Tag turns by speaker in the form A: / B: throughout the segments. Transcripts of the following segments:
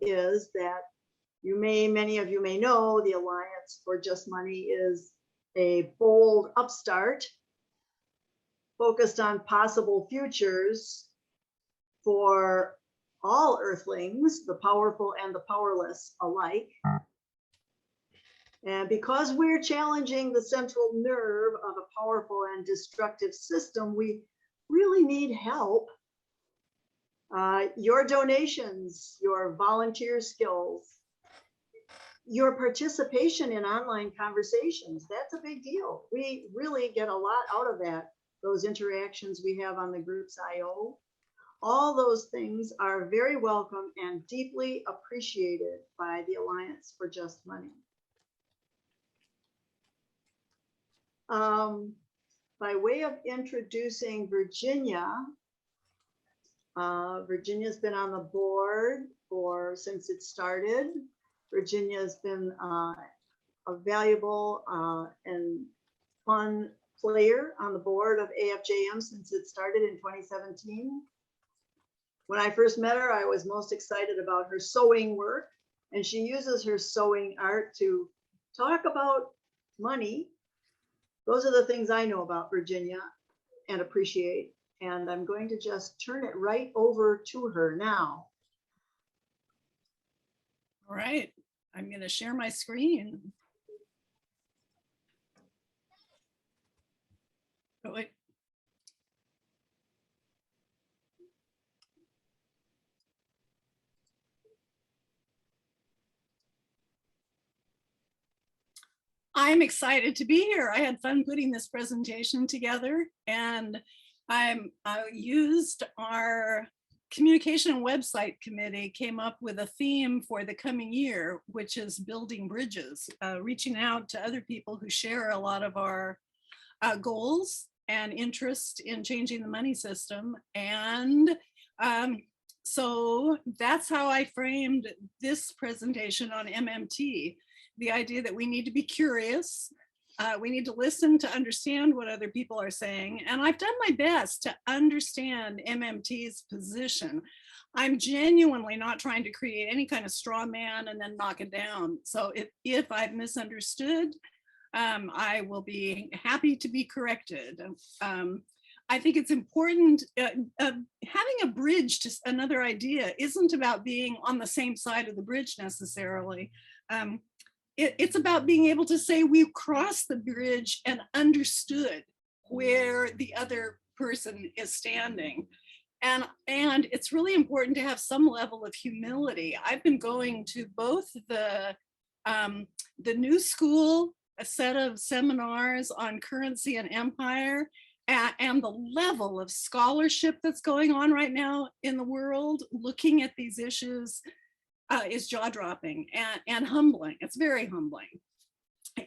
A: is that many of you may know, the Alliance for Just Money is a bold upstart focused on possible futures for all earthlings, the powerful and the powerless alike. And because we're challenging the central nerve of a powerful and destructive system, we really need help. Your donations, your volunteer skills, your participation in online conversations, that's a big deal. We really get a lot out of that, those interactions we have on the group's IO. All those things are very welcome and deeply appreciated by the Alliance for Just Money. By way of introducing Virginia, Virginia's been on the board since it started. Virginia's been a valuable and fun player on the board of AFJM since it started in 2017. When I first met her, I was most excited about her sewing work, and she uses her sewing art to talk about money. Those are the things I know about Virginia and appreciate. And I'm going to just turn it right over to her now.
B: All right, I'm going to share my screen. Oh, wait. I'm excited to be here. I had fun putting this presentation together, and I used our communication and website committee came up with a theme for the coming year, which is building bridges, reaching out to other people who share a lot of our goals and interest in changing the money system. And so that's how I framed this presentation on MMT. The idea that we need to be curious, we need to listen to understand what other people are saying. And I've done my best to understand MMT's position. I'm genuinely not trying to create any kind of straw man and then knock it down. So if I've misunderstood, I will be happy to be corrected. I think it's important, having a bridge to another idea isn't about being on the same side of the bridge necessarily. It's about being able to say we've crossed the bridge and understood where the other person is standing. And it's really important to have some level of humility. I've been going to both the New School, a set of seminars on currency and empire, and the level of scholarship that's going on right now in the world, looking at these issues, is jaw-dropping and humbling. It's very humbling.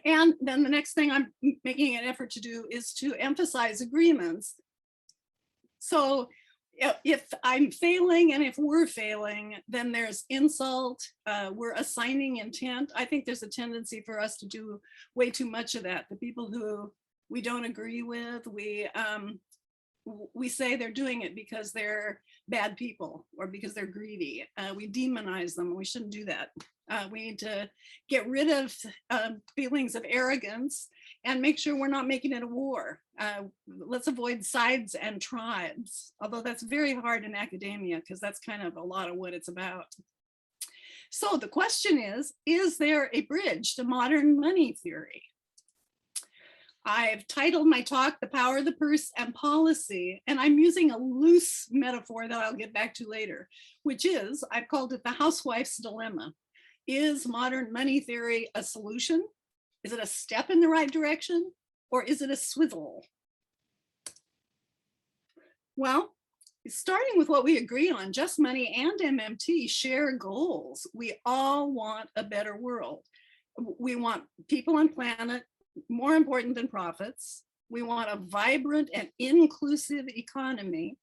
B: And then the next thing I'm making an effort to do is to emphasize agreements. So if I'm failing and if we're failing, then there's insult, we're assigning intent. I think there's a tendency for us to do way too much of that. The people who we don't agree with, we say they're doing it because they're bad people or because they're greedy. We demonize them. We shouldn't do that. We need to get rid of feelings of arrogance and make sure we're not making it a war. Let's avoid sides and tribes, although that's very hard in academia because that's kind of a lot of what it's about. So the question is there a bridge to modern money theory? I've titled my talk, The Power of the Purse and Policy, and I'm using a loose metaphor that I'll get back to later, which is, I've called it the housewife's dilemma. Is modern money theory a solution? Is it a step in the right direction? Or is it a swizzle? Well, starting with what we agree on, Just Money and MMT share goals. We all want a better world. We want people on planet more important than profits. We want a vibrant and inclusive economy.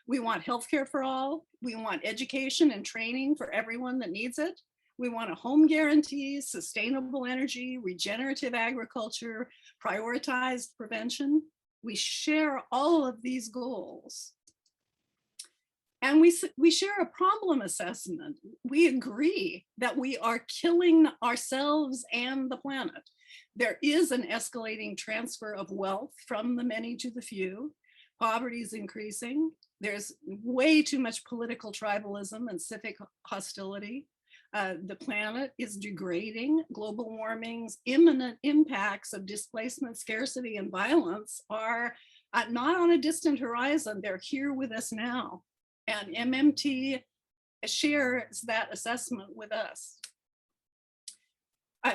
B: We want healthcare for all. We want education and training for everyone that needs it. We want a home guarantee, sustainable energy, regenerative agriculture, prioritized prevention. We share all of these goals. And we share a problem assessment. We agree that we are killing ourselves and the planet. There is an escalating transfer of wealth from the many to the few. Poverty is increasing. There's way too much political tribalism and civic hostility. The planet is degrading. Global warming's imminent impacts of displacement, scarcity, and violence are not on a distant horizon. They're here with us now. And MMT shares that assessment with us.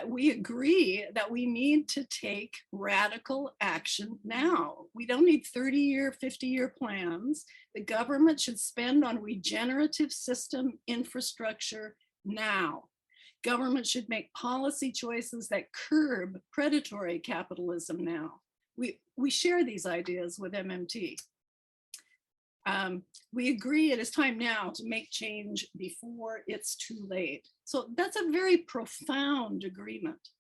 B: We agree that we need to take radical action now. We don't need 30-year, 50-year plans. The government should spend on regenerative system infrastructure now. Government should make policy choices that curb predatory capitalism now. We share these ideas with MMT. We agree it is time now to make change before it's too late. So that's a very profound agreement.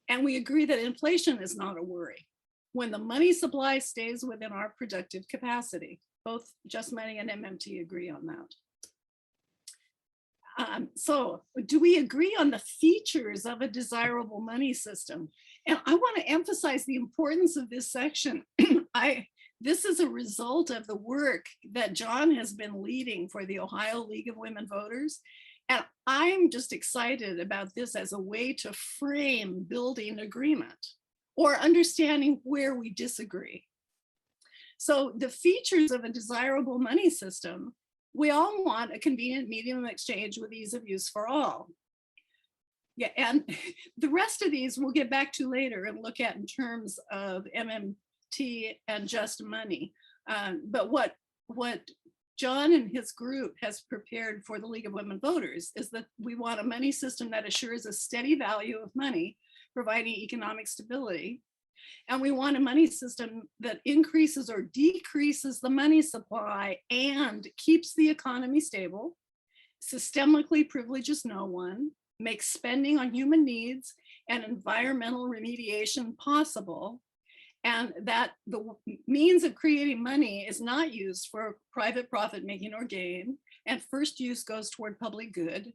B: And we agree that inflation is not a worry when the money supply stays within our productive capacity. Both Just Money and MMT agree on that. So do we agree on the features of a desirable money system? And I want to emphasize the importance of this section. This is a result of the work that John has been leading for the Ohio League of Women Voters. And I'm just excited about this as a way to frame building agreement or understanding where we disagree. So the features of a desirable money system, we all want a convenient medium of exchange with ease of use for all. Yeah, and the rest of these we'll get back to later and look at in terms of MMT and Just Money. But what John and his group has prepared for the League of Women Voters is that we want a money system that assures a steady value of money, providing economic stability. And we want a money system that increases or decreases the money supply and keeps the economy stable, systemically privileges no one, makes spending on human needs and environmental remediation possible, and that the means of creating money is not used for private profit making or gain, and first use goes toward public good.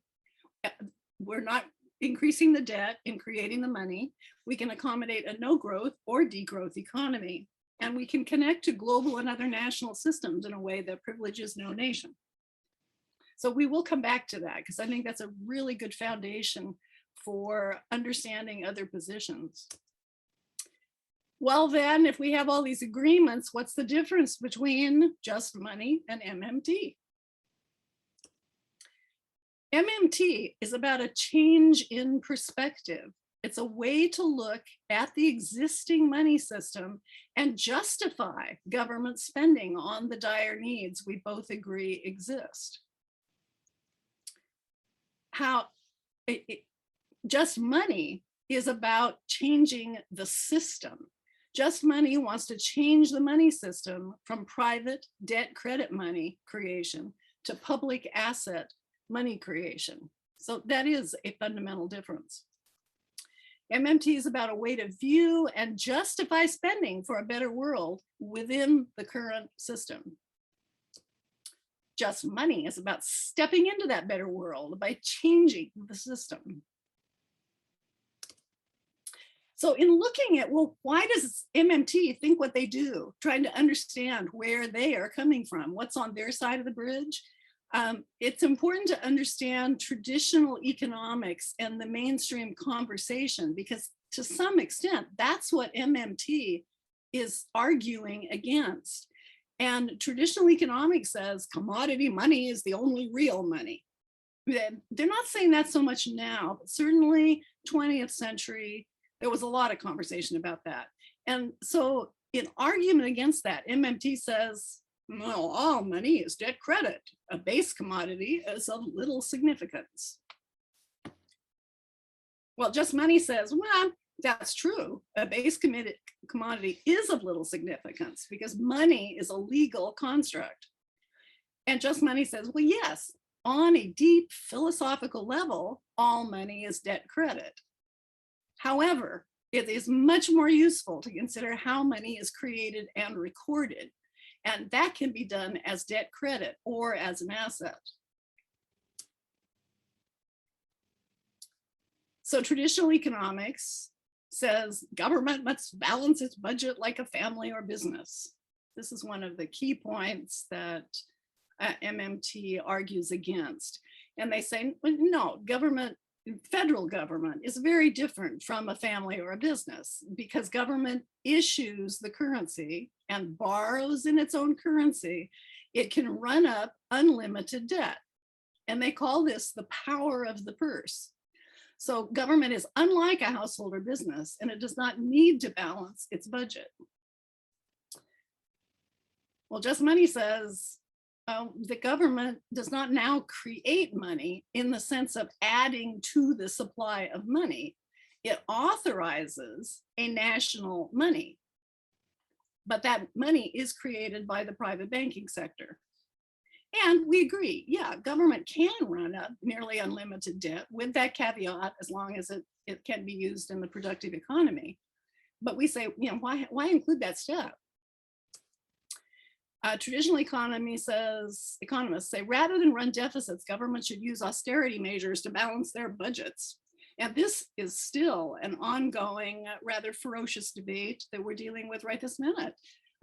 B: We're not increasing the debt in creating the money. We can accommodate a no growth or degrowth economy, and we can connect to global and other national systems in a way that privileges no nation. So we will come back to that because I think that's a really good foundation for understanding other positions. Well, then, if we have all these agreements, what's the difference between Just Money and MMT? MMT is about a change in perspective. It's a way to look at the existing money system and justify government spending on the dire needs we both agree exist. Just Money is about changing the system. Just Money wants to change the money system from private debt credit money creation to public asset money creation. So that is a fundamental difference. MMT is about a way to view and justify spending for a better world within the current system. Just Money is about stepping into that better world by changing the system. So in looking at, well, why does MMT think what they do, trying to understand where they are coming from, what's on their side of the bridge, it's important to understand traditional economics and the mainstream conversation, because to some extent, that's what MMT is arguing against. And traditional economics says commodity money is the only real money. They're not saying that so much now, but certainly 20th century, there was a lot of conversation about that. And so in argument against that, MMT says, well, all money is debt credit. A base commodity is of little significance. Well, Just Money says, well, that's true. A base commodity is of little significance because money is a legal construct. And Just Money says, well, yes, on a deep philosophical level, all money is debt credit. However, it is much more useful to consider how money is created and recorded. And that can be done as debt credit or as an asset. So traditional economics says government must balance its budget like a family or business. This is one of the key points that MMT argues against. And they say, no, government, federal government is very different from a family or a business, because government issues the currency and borrows in its own currency. It can run up unlimited debt. And they call this the power of the purse. So government is unlike a household or business, and it does not need to balance its budget. Well, Just Money says the government does not now create money in the sense of adding to the supply of money. It authorizes a national money, but that money is created by the private banking sector. And we agree, yeah, government can run up nearly unlimited debt with that caveat, as long as it can be used in the productive economy. But we say, you know, why include that step? Traditional economists say, rather than run deficits, government should use austerity measures to balance their budgets. And this is still an ongoing, rather ferocious debate that we're dealing with right this minute.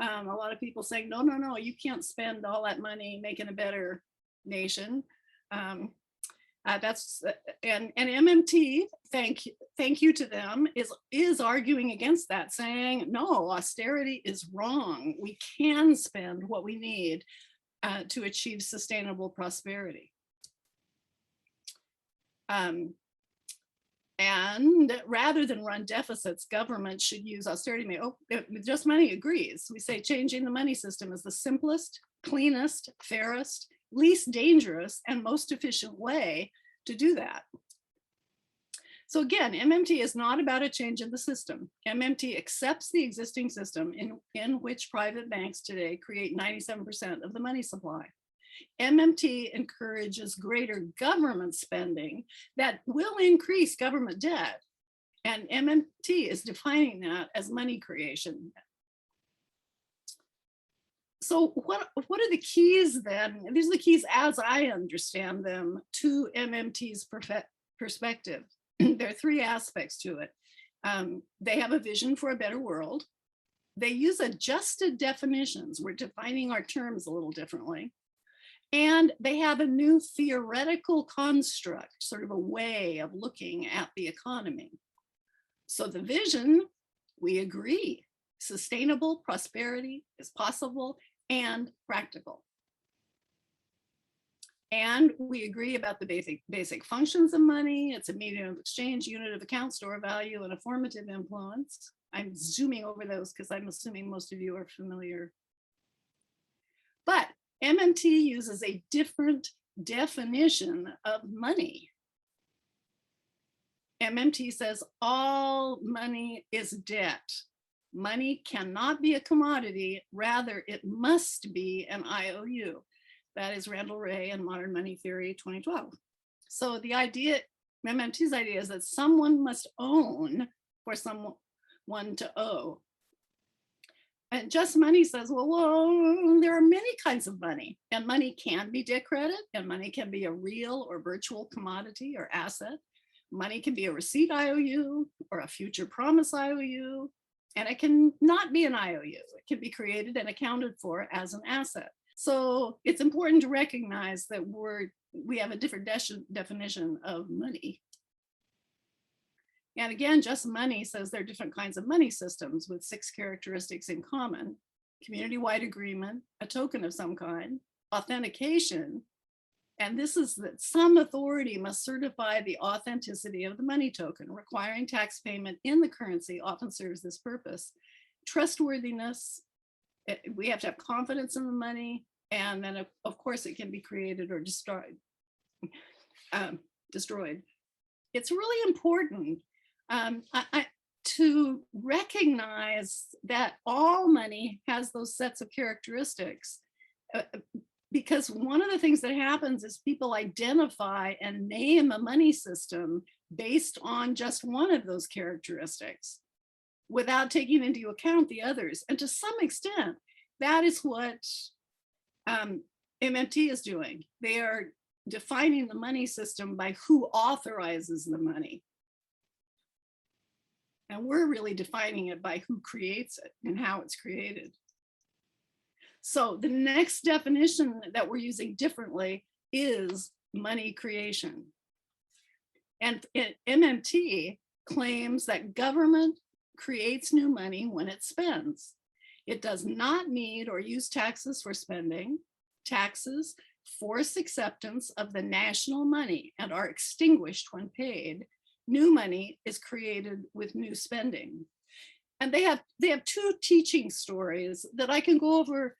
B: A lot of people saying, no, you can't spend all that money making a better nation. And MMT, thank you to them, is arguing against that, saying, no, austerity is wrong. We can spend what we need to achieve sustainable prosperity. And rather than run deficits, government should use austerity. Just Money agrees. We say changing the money system is the simplest, cleanest, fairest, least dangerous, and most efficient way to do that. So again, MMT is not about a change in the system. MMT accepts the existing system in which private banks today create 97% of the money supply. MMT encourages greater government spending that will increase government debt. And MMT is defining that as money creation. So what are the keys then? These are the keys as I understand them to MMT's perspective. There are three aspects to it. They have a vision for a better world. They use adjusted definitions. We're defining our terms a little differently. And they have a new theoretical construct, sort of a way of looking at the economy. So the vision, we agree, sustainable prosperity is possible and practical. And we agree about the basic functions of money. It's a medium of exchange, unit of account, store of value, and a formative influence. I'm zooming over those because I'm assuming most of you are familiar. But MMT uses a different definition of money. MMT says all money is debt. Money cannot be a commodity, rather it must be an IOU. That is Randall Wray and Modern Money Theory 2012. So the idea, MMT's idea is that someone must own for someone to owe. And Just Money says, well, there are many kinds of money, and money can be debt credit, and money can be a real or virtual commodity or asset. Money can be a receipt IOU or a future promise IOU, and it can not be an IOU. It can be created and accounted for as an asset. So it's important to recognize that we have a different definition of money. And again, Just Money says there are different kinds of money systems with 6 characteristics in common: community-wide agreement, a token of some kind, authentication, and this is that some authority must certify the authenticity of the money token. Requiring tax payment in the currency often serves this purpose. Trustworthiness, we have to have confidence in the money, and then of course it can be created or destroyed. It's really important to recognize that all money has those sets of characteristics, because one of the things that happens is people identify and name a money system based on just one of those characteristics without taking into account the others. And to some extent, That is what MMT is doing. They are defining the money system by who authorizes the money. And we're really defining it by who creates it and how it's created. So the next definition that we're using differently is money creation. And MMT claims that government creates new money when it spends. It does not need or use taxes for spending. Taxes force acceptance of the national money and are extinguished when paid. New money is created with new spending. And they have two teaching stories that I can go over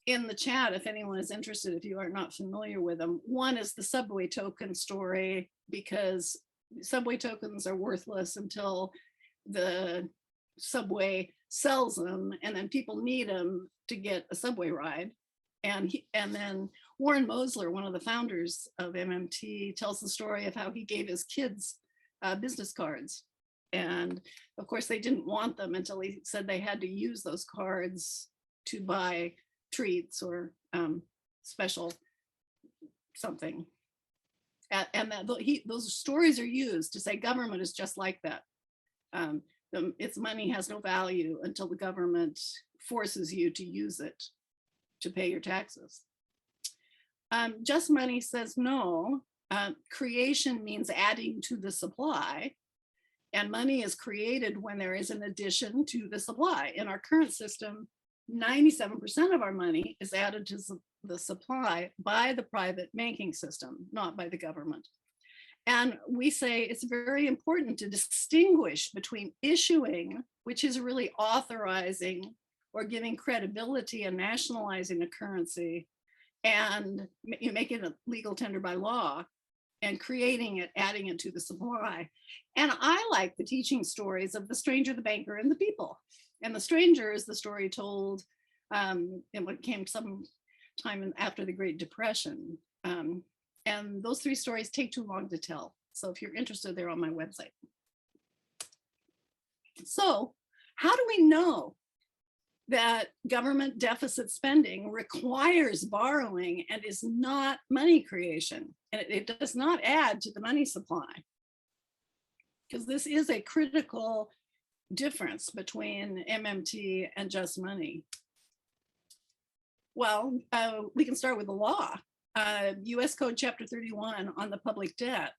B: in the chat if anyone is interested, if you are not familiar with them. One is the subway token story, because subway tokens are worthless until the subway sells them, and then people need them to get a subway ride. And then Warren Mosler, one of the founders of MMT, tells the story of how he gave his kids business cards. And of course, they didn't want them until he said they had to use those cards to buy treats or special something. And that those stories are used to say government is just like that. Its money has no value until the government forces you to use it to pay your taxes. Just Money says no. Creation means adding to the supply, and money is created when there is an addition to the supply. In our current system, 97% of our money is added to the supply by the private banking system, not by the government. And we say it's very important to distinguish between issuing, which is really authorizing or giving credibility and nationalizing a currency, and making it legal tender by law, and creating it, adding it to the supply. And I like the teaching stories of the stranger, the banker, and the people. And the stranger is the story told in what came some time after the Great Depression. And those three stories take too long to tell. So if you're interested, they're on my website. So how do we know that government deficit spending requires borrowing and is not money creation? And it does not add to the money supply. Because this is a critical difference between MMT and Just Money. Well, we can start with the law. US Code Chapter 31 on the public debt.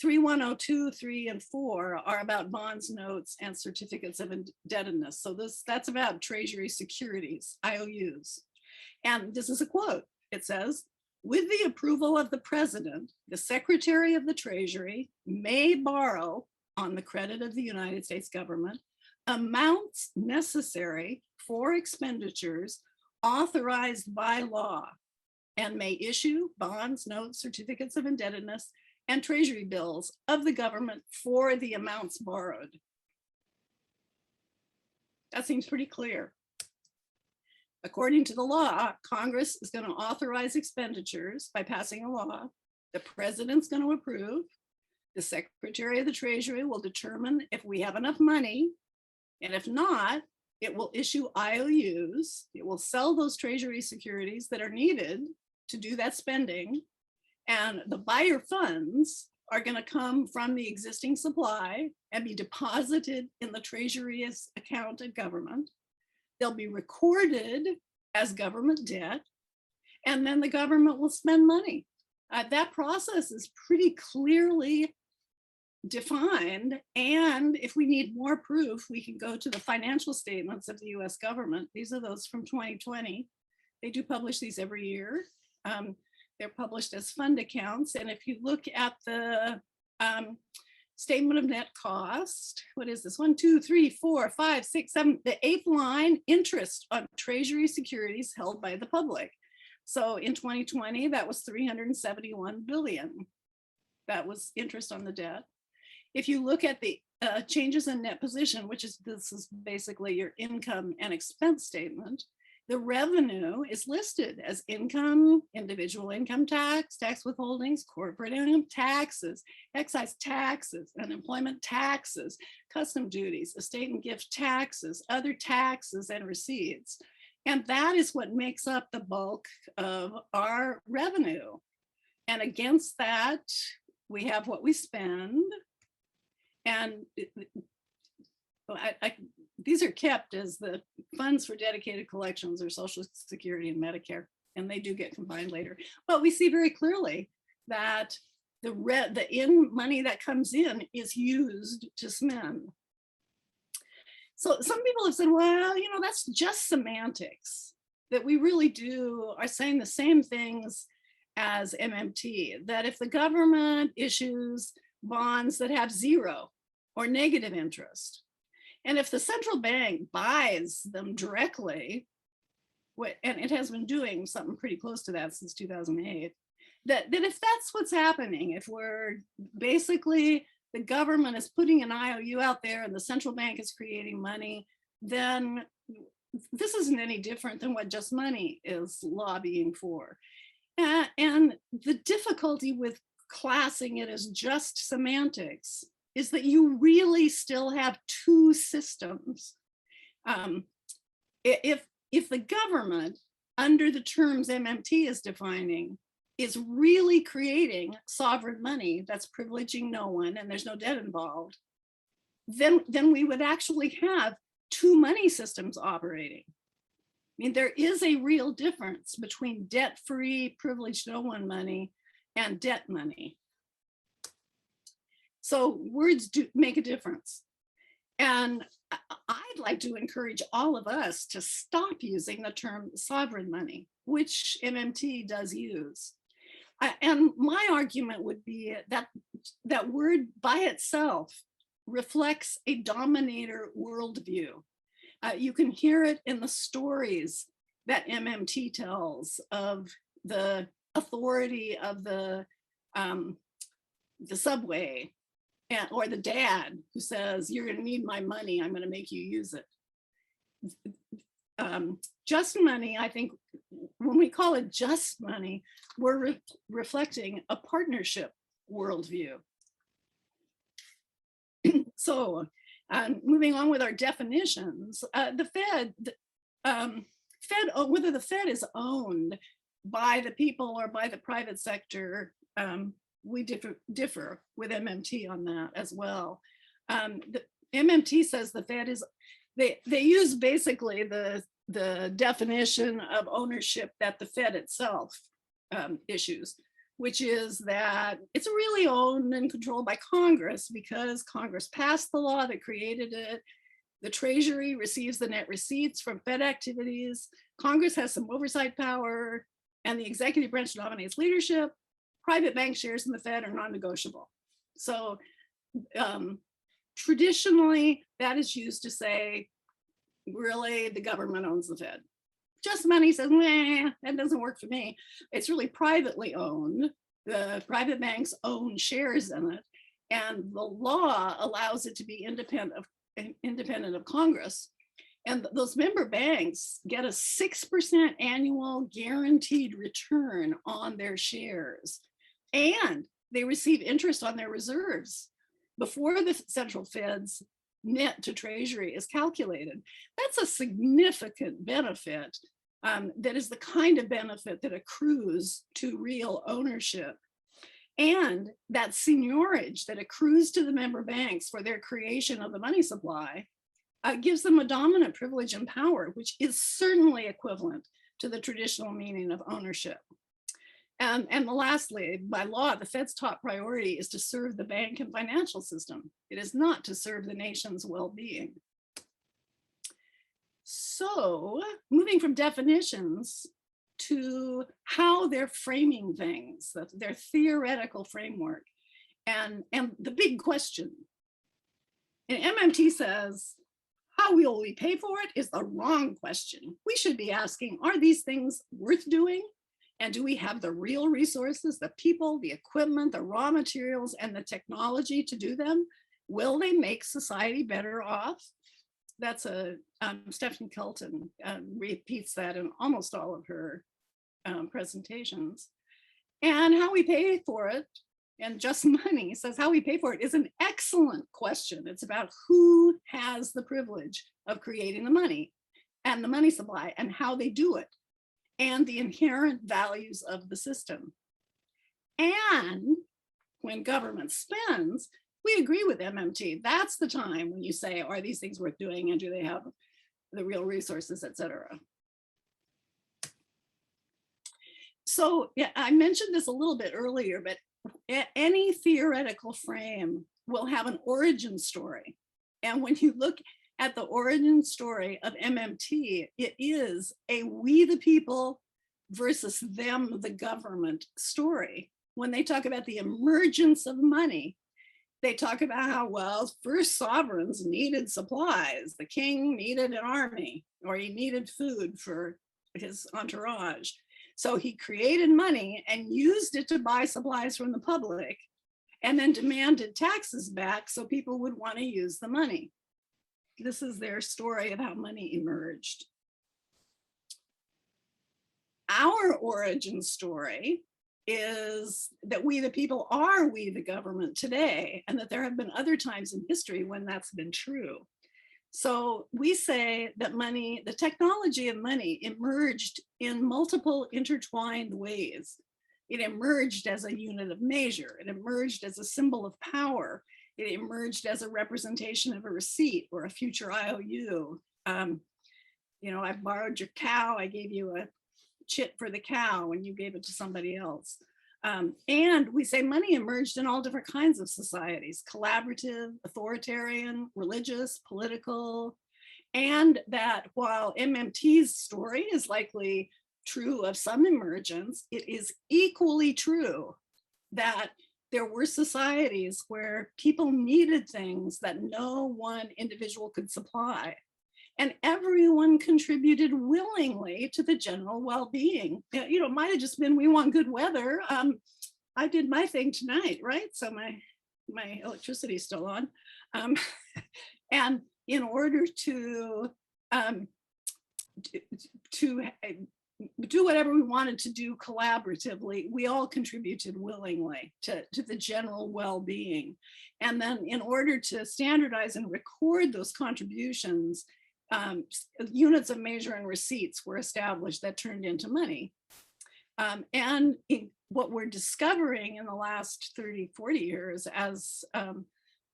B: 3102, 3, and 4 are about bonds, notes, and certificates of indebtedness. So that's about treasury securities, IOUs. And this is a quote. It says, with the approval of the president, the secretary of the treasury may borrow on the credit of the United States government amounts necessary for expenditures authorized by law, and may issue bonds, notes, certificates of indebtedness, and treasury bills of the government for the amounts borrowed. That seems pretty clear. According to the law, Congress is going to authorize expenditures by passing a law. The president's going to approve. The Secretary of the Treasury will determine if we have enough money, and if not, it will issue IOUs. It will sell those treasury securities that are needed to do that spending, and the buyer funds are going to come from the existing supply and be deposited in the Treasury's account at government. They'll be recorded as government debt, and then the government will spend money. That process is pretty clearly defined, and if we need more proof, we can go to the financial statements of the US government. These are those from 2020. They do publish these every year. They're published as fund accounts. And if you look at the statement of net cost, what is this? 1, 2, 3, 4, 5, 6, 7, the 8th line, interest on treasury securities held by the public. So in 2020, that was 371 billion. That was interest on the debt. If you look at the changes in net position, this is basically your income and expense statement, the revenue is listed as income, individual income tax, tax withholdings, corporate income taxes, excise taxes, unemployment taxes, custom duties, estate and gift taxes, other taxes and receipts. And that is what makes up the bulk of our revenue. And against that, we have what we spend. And these are kept as the funds for dedicated collections or Social Security and Medicare, and they do get combined later. But we see very clearly that the in money that comes in is used to spend. So some people have said, well, you know, that's just semantics, that we really are saying the same things as MMT, that if the government issues bonds that have zero or negative interest, and if the central bank buys them directly, and it has been doing something pretty close to that since 2008, that if that's what's happening, if we're basically the government is putting an IOU out there and the central bank is creating money, then this isn't any different than what Just Money is lobbying for. And the difficulty with classing it as just semantics is that you really still have two systems. If the government, under the terms MMT is defining, is really creating sovereign money that's privileging no one and there's no debt involved, then we would actually have two money systems operating. I mean, there is a real difference between debt-free, privileged no one money and debt money. So words do make a difference. And I'd like to encourage all of us to stop using the term sovereign money, which MMT does use. And my argument would be that that word by itself reflects a dominator worldview. You can hear it in the stories that MMT tells of the authority of the subway, or the dad who says, you're going to need my money, I'm going to make you use it. Just money, I think, when we call it just money, we're reflecting a partnership worldview. So moving on with our definitions, the Fed, whether the Fed is owned by the people or by the private sector, we differ with MMT on that as well. The MMT says the Fed is, they use basically the definition of ownership that the Fed itself issues, which is that it's really owned and controlled by Congress because Congress passed the law that created it. The Treasury receives the net receipts from Fed activities. Congress has some oversight power, and the executive branch dominates leadership. Private bank shares in the Fed are non-negotiable. So traditionally, that is used to say, really, the government owns the Fed. Just Money says, nah, that doesn't work for me. It's really privately owned. The private banks own shares in it, and the law allows it to be independent of Congress. And those member banks get a 6% annual guaranteed return on their shares. And they receive interest on their reserves before the central Fed's net to Treasury is calculated. That's a significant benefit. That is the kind of benefit that accrues to real ownership. And that seigniorage that accrues to the member banks for their creation of the money supply gives them a dominant privilege and power, which is certainly equivalent to the traditional meaning of ownership. And lastly, by law, the Fed's top priority is to serve the bank and financial system. It is not to serve the nation's well-being. So moving from definitions to how they're framing things, their theoretical framework, and the big question. And MMT says, how will we pay for it is the wrong question. We should be asking, are these things worth doing? And do we have the real resources, the people, the equipment, the raw materials, and the technology to do them? Will they make society better off? That's Stephanie Kelton repeats that in almost all of her presentations. And how we pay for it, and Just Money says how we pay for it is an excellent question. It's about who has the privilege of creating the money. and the money supply and how they do it and the inherent values of the system. And when government spends, we agree with MMT. That's the time when you say, are these things worth doing and do they have the real resources, et cetera. So yeah, I mentioned this a little bit earlier, but any theoretical frame will have an origin story. And when you look at the origin story of MMT, it is a we the people versus them the government story. When they talk about the emergence of money, they talk about how, well, first sovereigns needed supplies. The king needed an army, or he needed food for his entourage. So he created money and used it to buy supplies from the public, and then demanded taxes back so people would want to use the money. This is their story of how money emerged. Our origin story is that we the people are we the government today, and that there have been other times in history when that's been true. So we say that money, the technology of money, emerged in multiple intertwined ways. It emerged as a unit of measure. It emerged as a symbol of power. It emerged as a representation of a receipt or a future IOU. You know, I borrowed your cow, I gave you a chit for the cow, and you gave it to somebody else. And we say money emerged in all different kinds of societies: collaborative, authoritarian, religious, political. And that while MMT's story is likely true of some emergence, it is equally true that there were societies where people needed things that no one individual could supply. And everyone contributed willingly to the general well-being. You know, it might have just been, we want good weather. I did my thing tonight, right? So my electricity is still on. And in order to do whatever we wanted to do collaboratively, we all contributed willingly to the general well-being. And then in order to standardize and record those contributions, units of measure and receipts were established that turned into money. And what we're discovering in the last 30, 40 years, as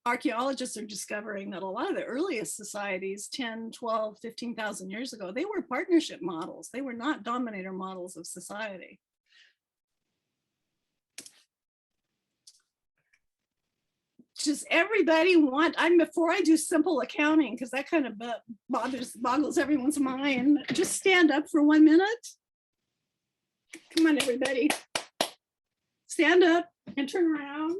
B: archaeologists are discovering that a lot of the earliest societies, 10, 12, 15,000 years ago, they were partnership models. They were not dominator models of society. Does everybody want, before I do simple accounting, because that kind of boggles everyone's mind, just stand up for 1 minute. Come on, everybody. Stand up and turn around.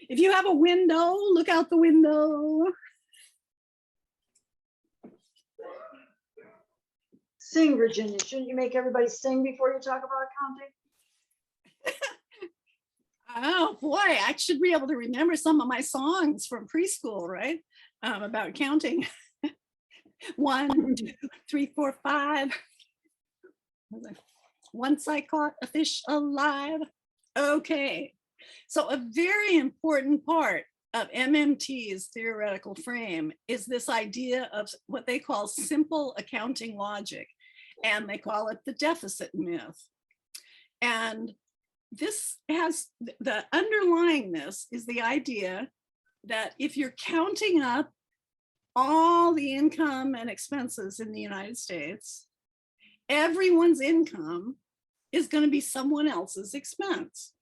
B: If you have a window, look out the window.
A: Sing, Virginia. Shouldn't you make everybody sing before you talk about accounting?
B: Oh boy, I should be able to remember some of my songs from preschool, right? About counting. 1, 2, 3, 4, 5. Once I caught a fish alive. Okay, so a very important part of MMT's theoretical frame is this idea of what they call simple accounting logic, and they call it the deficit myth. And this has, the underlying this is the idea that if you're counting up all the income and expenses in the United States, everyone's income is going to be someone else's expense.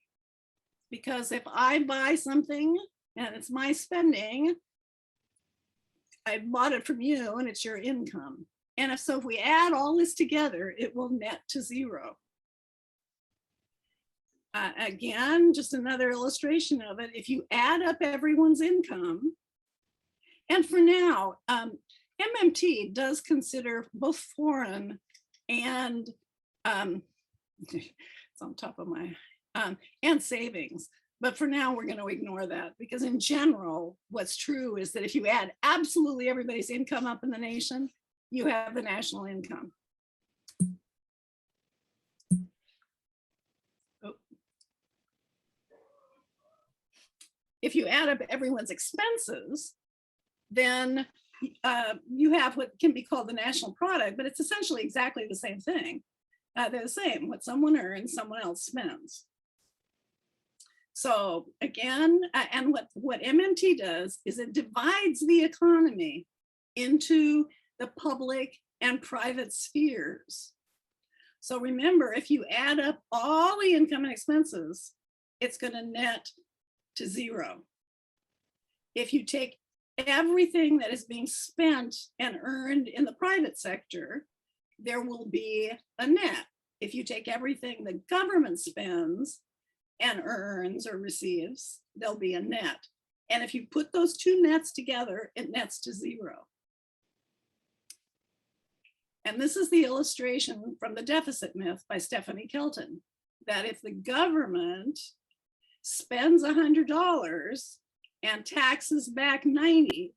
B: Because if I buy something and it's my spending, I bought it from you and it's your income. And if we add all this together, it will net to zero. Again, just another illustration of it. If you add up everyone's income, and for now, MMT does consider both foreign and it's on top of my, and savings. But for now, we're going to ignore that, because in general, what's true is that if you add absolutely everybody's income up in the nation, you have the national income. If you add up everyone's expenses, then you have what can be called the national product, but it's essentially exactly the same thing. They're the same. What someone earns, someone else spends. So again, and what MMT does is it divides the economy into the public and private spheres. So remember, if you add up all the income and expenses, it's going to net to zero. If you take everything that is being spent and earned in the private sector, there will be a net. If you take everything the government spends and earns or receives, there'll be a net. And if you put those two nets together, it nets to zero. And this is the illustration from The Deficit Myth by Stephanie Kelton, that if the government spends $100 and taxes back 90,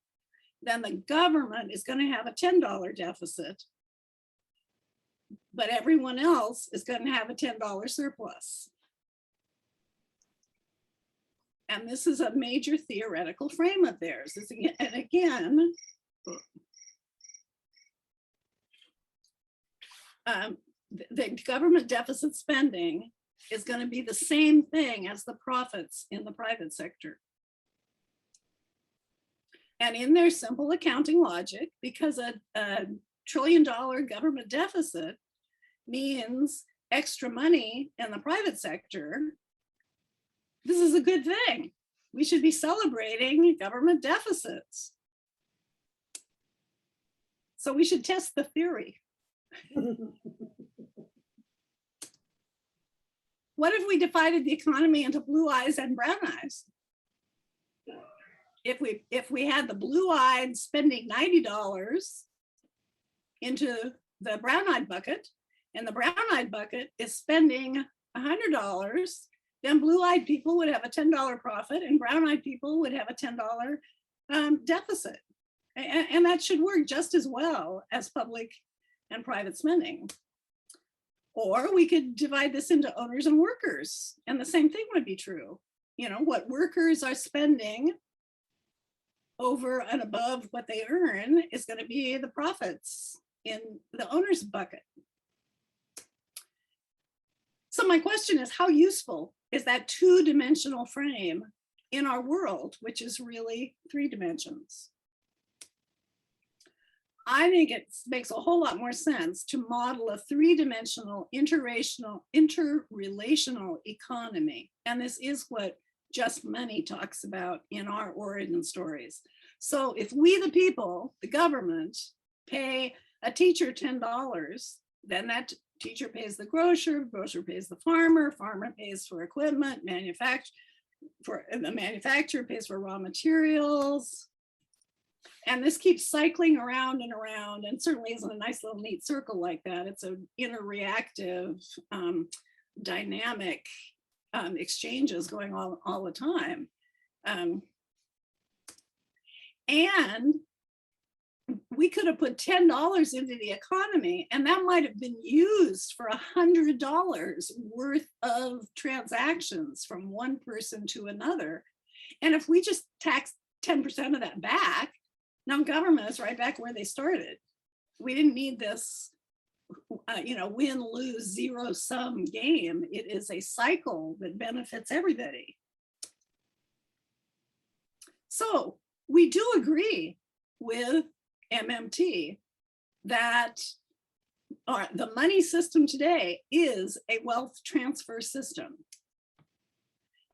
B: then the government is going to have a $10 deficit, but everyone else is going to have a $10 surplus. And this is a major theoretical frame of theirs. And again, the government deficit spending is going to be the same thing as the profits in the private sector. And in their simple accounting logic, because a $1 trillion government deficit means extra money in the private sector, this is a good thing. We should be celebrating government deficits. So we should test the theory. What if we divided the economy into blue eyes and brown eyes? If we had the blue-eyed spending $90 into the brown-eyed bucket, and the brown-eyed bucket is spending $100, then blue-eyed people would have a $10 profit and brown-eyed people would have a $10 deficit. And that should work just as well as public and private spending. Or we could divide this into owners and workers, and the same thing would be true. You know, what workers are spending over and above what they earn is going to be the profits in the owner's bucket. So my question is, how useful is that two-dimensional frame in our world, which is really 3 dimensions? I think it makes a whole lot more sense to model a 3-dimensional interrelational economy. And this is what Just Money talks about in our origin stories. So if we, the people, the government, pay a teacher $10, then that teacher pays the grocer pays the farmer pays for equipment, the manufacturer pays for raw materials. And this keeps cycling around and around, and certainly isn't a nice little neat circle like that. It's an interreactive, dynamic exchanges going on all the time. And we could have put $10 into the economy, and that might have been used for $100 worth of transactions from one person to another. And if we just tax 10% of that back, now government is right back where they started. We didn't need this, win, lose, zero sum game. It is a cycle that benefits everybody. So we do agree with MMT that the money system today is a wealth transfer system.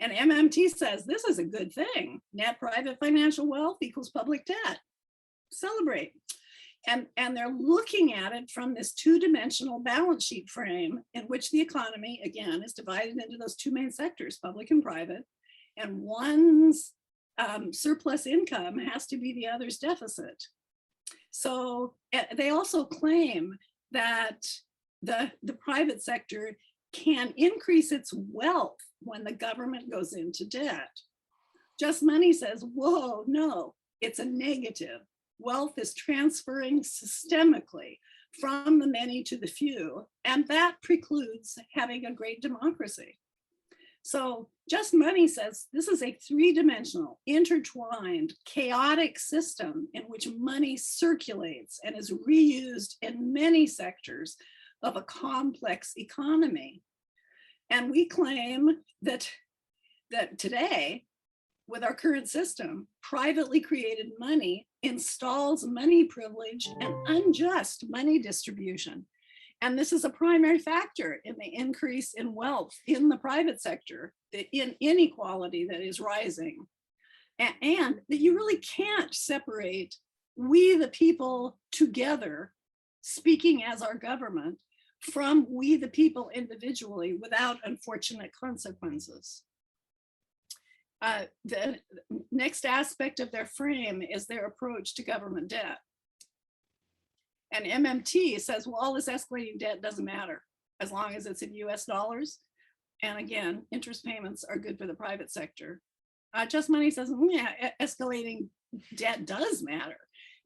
B: And MMT says this is a good thing. Net private financial wealth equals public debt. Celebrate. And they're looking at it from this 2-dimensional balance sheet frame in which the economy, again, is divided into those 2 main sectors, public and private. And one's surplus income has to be the other's deficit. So they also claim that the private sector can increase its wealth when the government goes into debt. Just Money says, whoa, no, it's a negative. Wealth is transferring systemically from the many to the few, and that precludes having a great democracy. So Just Money says this is a three-dimensional, intertwined, chaotic system in which money circulates and is reused in many sectors of a complex economy. And we claim that today, with our current system, privately created money installs money privilege and unjust money distribution. And this is a primary factor in the increase in wealth in the private sector, the inequality that is rising. And that you really can't separate we the people together, speaking as our government, from we the people individually without unfortunate consequences. The next aspect of their frame is their approach to government debt. And MMT says, well, all this escalating debt doesn't matter as long as it's in US dollars. And again, interest payments are good for the private sector. Just Money says, yeah, escalating debt does matter.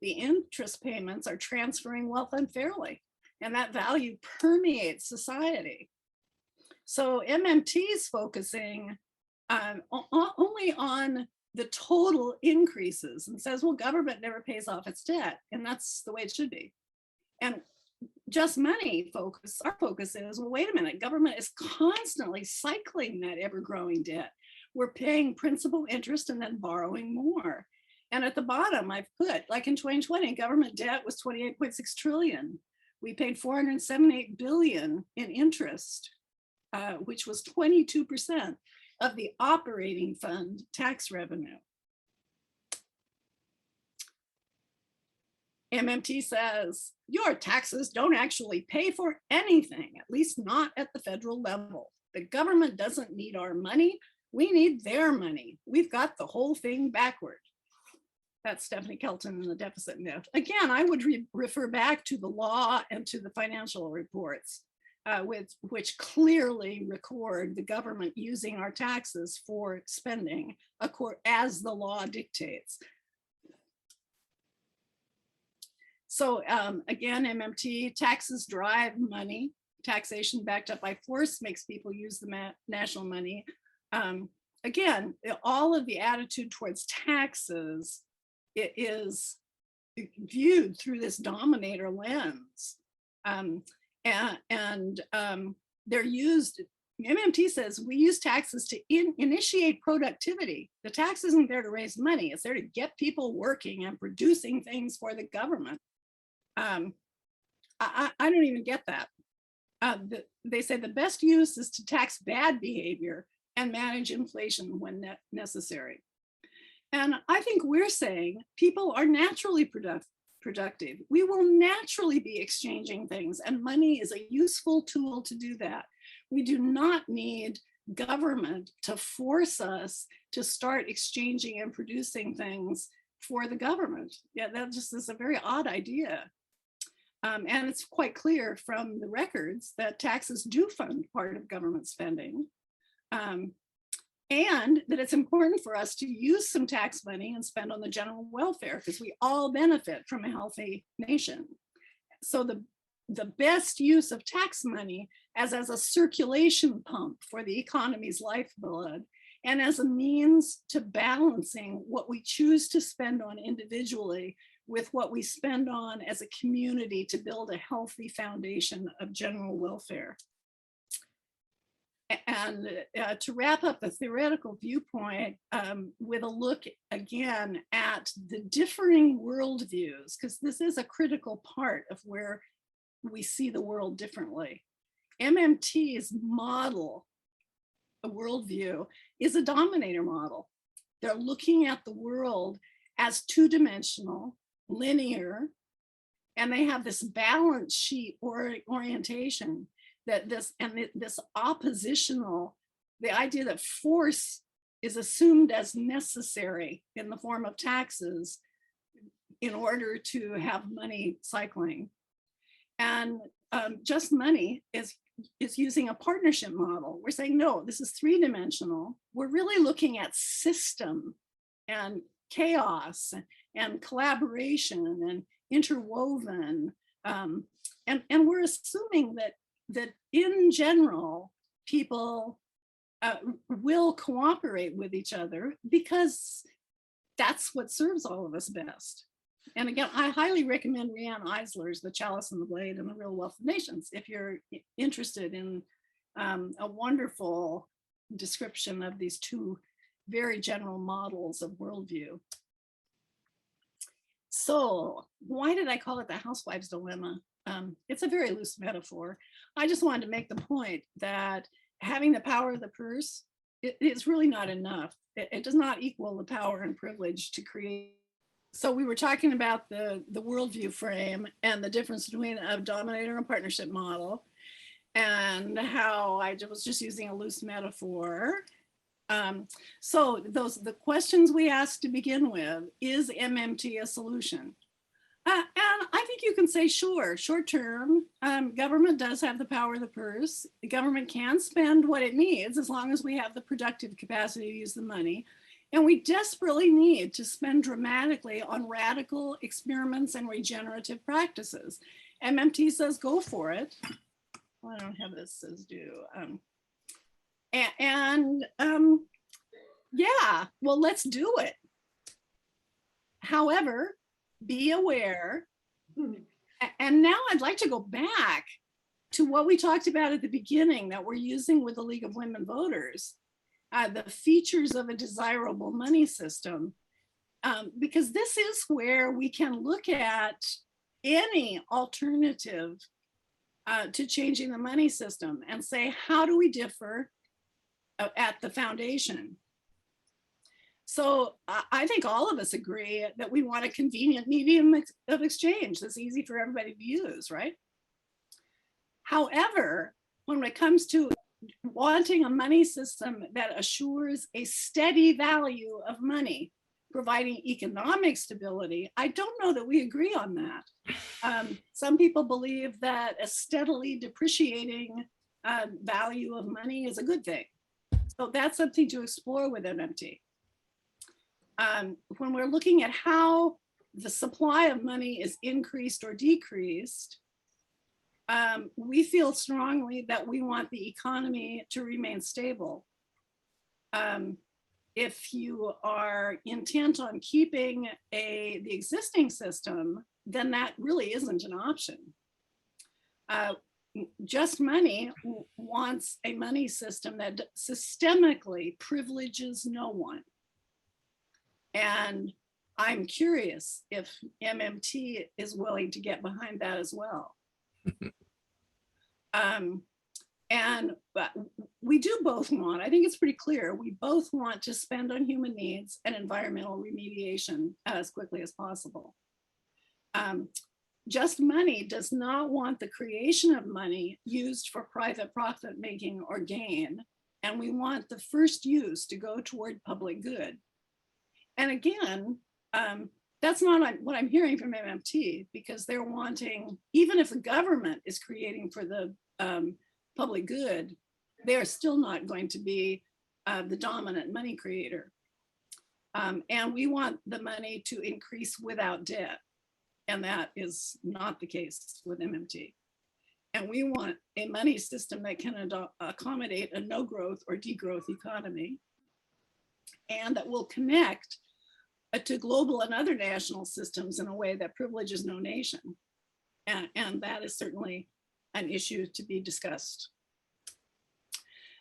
B: The interest payments are transferring wealth unfairly, and that value permeates society. So MMT is focusing only on the total increases and says, well, government never pays off its debt, and that's the way it should be. And Just Money our focus is, well, wait a minute, government is constantly cycling that ever-growing debt. We're paying principal, interest, and then borrowing more. And at the bottom, I've put, like in 2020, government debt was 28.6 trillion. We paid 478 billion in interest, which was 22% of the operating fund tax revenue. MMT says, your taxes don't actually pay for anything, at least not at the federal level. The government doesn't need our money. We need their money. We've got the whole thing backward. That's Stephanie Kelton in The Deficit Myth. Again, I would refer back to the law and to the financial reports, which clearly record the government using our taxes for spending as the law dictates. So again, MMT, taxes drive money. Taxation backed up by force makes people use the national money. Again, all of the attitude towards taxes, it is viewed through this dominator lens. They're used, MMT says, we use taxes to initiate productivity. The tax isn't there to raise money, it's there to get people working and producing things for the government. I don't even get that. They say the best use is to tax bad behavior and manage inflation when necessary. And I think we're saying people are naturally productive. We will naturally be exchanging things, and money is a useful tool to do that. We do not need government to force us to start exchanging and producing things for the government. Yeah, that just is a very odd idea. And it's quite clear from the records that taxes do fund part of government spending, and that it's important for us to use some tax money and spend on the general welfare, because we all benefit from a healthy nation. So the best use of tax money as a circulation pump for the economy's lifeblood, and as a means to balancing what we choose to spend on individually with what we spend on as a community to build a healthy foundation of general welfare. And to wrap up the theoretical viewpoint with a look again at the differing worldviews, because this is a critical part of where we see the world differently. MMT's model, a worldview, is a dominator model. They're looking at the world as two-dimensional, linear, and they have this balance sheet orientation, that this oppositional, the idea that force is assumed as necessary in the form of taxes in order to have money cycling. And Just Money is using a partnership model. We're saying, no, this is three-dimensional. We're really looking at system and chaos and collaboration and interwoven. And we're assuming that in general, people will cooperate with each other because that's what serves all of us best. And again, I highly recommend Rianne Eisler's The Chalice and the Blade and the Real Wealth of Nations if you're interested in a wonderful description of these two very general models of worldview. So why did I call it the housewife's dilemma? It's a very loose metaphor. I just wanted to make the point that having the power of the purse, it's really not enough. It does not equal the power and privilege to create. So we were talking about the worldview frame and the difference between a dominator and partnership model, and how I was just using a loose metaphor. So the questions we asked to begin with, is MMT a solution? And I think you can say, sure, short term, government does have the power of the purse. The government can spend what it needs as long as we have the productive capacity to use the money. And we desperately need to spend dramatically on radical experiments and regenerative practices. MMT says, go for it. Well, I don't have this as do. Yeah, well, let's do it. However, be aware. And now I'd like to go back to what we talked about at the beginning that we're using with the League of Women Voters, the features of a desirable money system, because this is where we can look at any alternative to changing the money system and say, how do we differ at the foundation? So I think all of us agree that we want a convenient medium of exchange that's easy for everybody to use, right? However, when it comes to wanting a money system that assures a steady value of money, providing economic stability, I don't know that we agree on that. Some people believe that a steadily depreciating value of money is a good thing. So that's something to explore with MMT. When we're looking at how the supply of money is increased or decreased, we feel strongly that we want the economy to remain stable. If you are intent on keeping the existing system, then that really isn't an option. Just Money wants a money system that systemically privileges no one. And I'm curious if MMT is willing to get behind that as well. But we do both want, I think it's pretty clear, we both want to spend on human needs and environmental remediation as quickly as possible. Just Money does not want the creation of money used for private profit making or gain. And we want the first use to go toward public good. And again, that's not what I'm hearing from MMT, because they're wanting, even if the government is creating for the public good, they're still not going to be the dominant money creator. And we want the money to increase without debt. And that is not the case with MMT. And we want a money system that can accommodate a no growth or degrowth economy, and that will connect to global and other national systems in a way that privileges no nation. And that is certainly an issue to be discussed.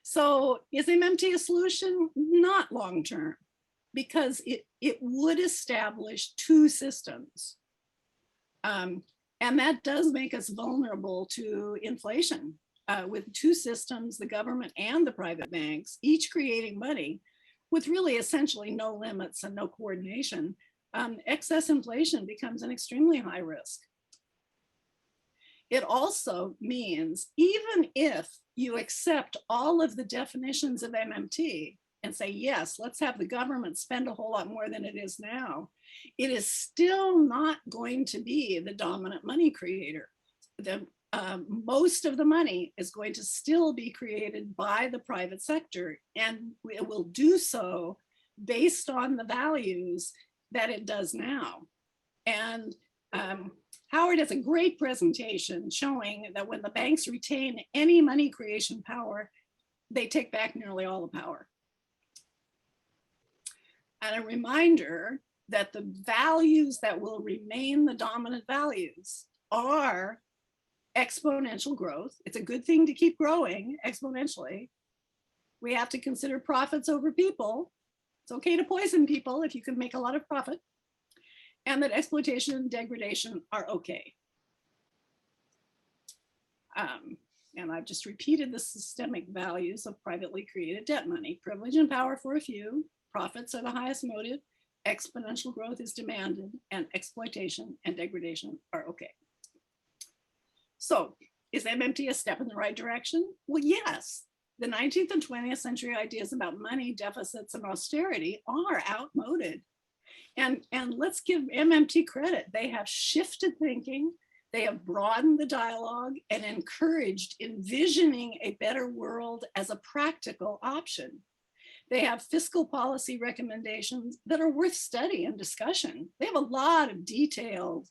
B: So is MMT a solution? Not long-term, because it would establish two systems. And that does make us vulnerable to inflation with two systems, the government and the private banks, each creating money with really essentially no limits and no coordination. Excess inflation becomes an extremely high risk. It also means, even if you accept all of the definitions of MMT and say, yes, let's have the government spend a whole lot more than it is now, it is still not going to be the dominant money creator. Most of the money is going to still be created by the private sector, and it will do so based on the values that it does now. And Howard has a great presentation showing that when the banks retain any money creation power, they take back nearly all the power. And a reminder that the values that will remain the dominant values are exponential growth. It's a good thing to keep growing exponentially. We have to consider profits over people. It's okay to poison people if you can make a lot of profit. And that exploitation and degradation are okay. And I've just repeated the systemic values of privately created debt money. Privilege and power for a few, profits are the highest motive, exponential growth is demanded, and exploitation and degradation are okay. So is MMT a step in the right direction? Well, yes. The 19th and 20th century ideas about money, deficits, and austerity are outmoded. And let's give MMT credit. They have shifted thinking, they have broadened the dialogue and encouraged envisioning a better world as a practical option. They have fiscal policy recommendations that are worth study and discussion. They have a lot of detailed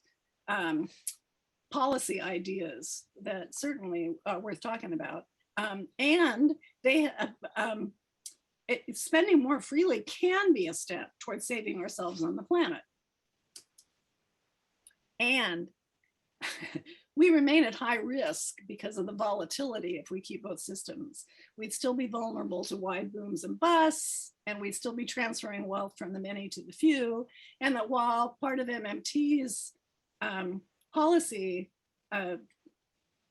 B: policy ideas that certainly are worth talking about. And they have, spending more freely can be a step towards saving ourselves on the planet. And we remain at high risk because of the volatility if we keep both systems. We'd still be vulnerable to wide booms and busts, and we'd still be transferring wealth from the many to the few. And that while part of MMT's policy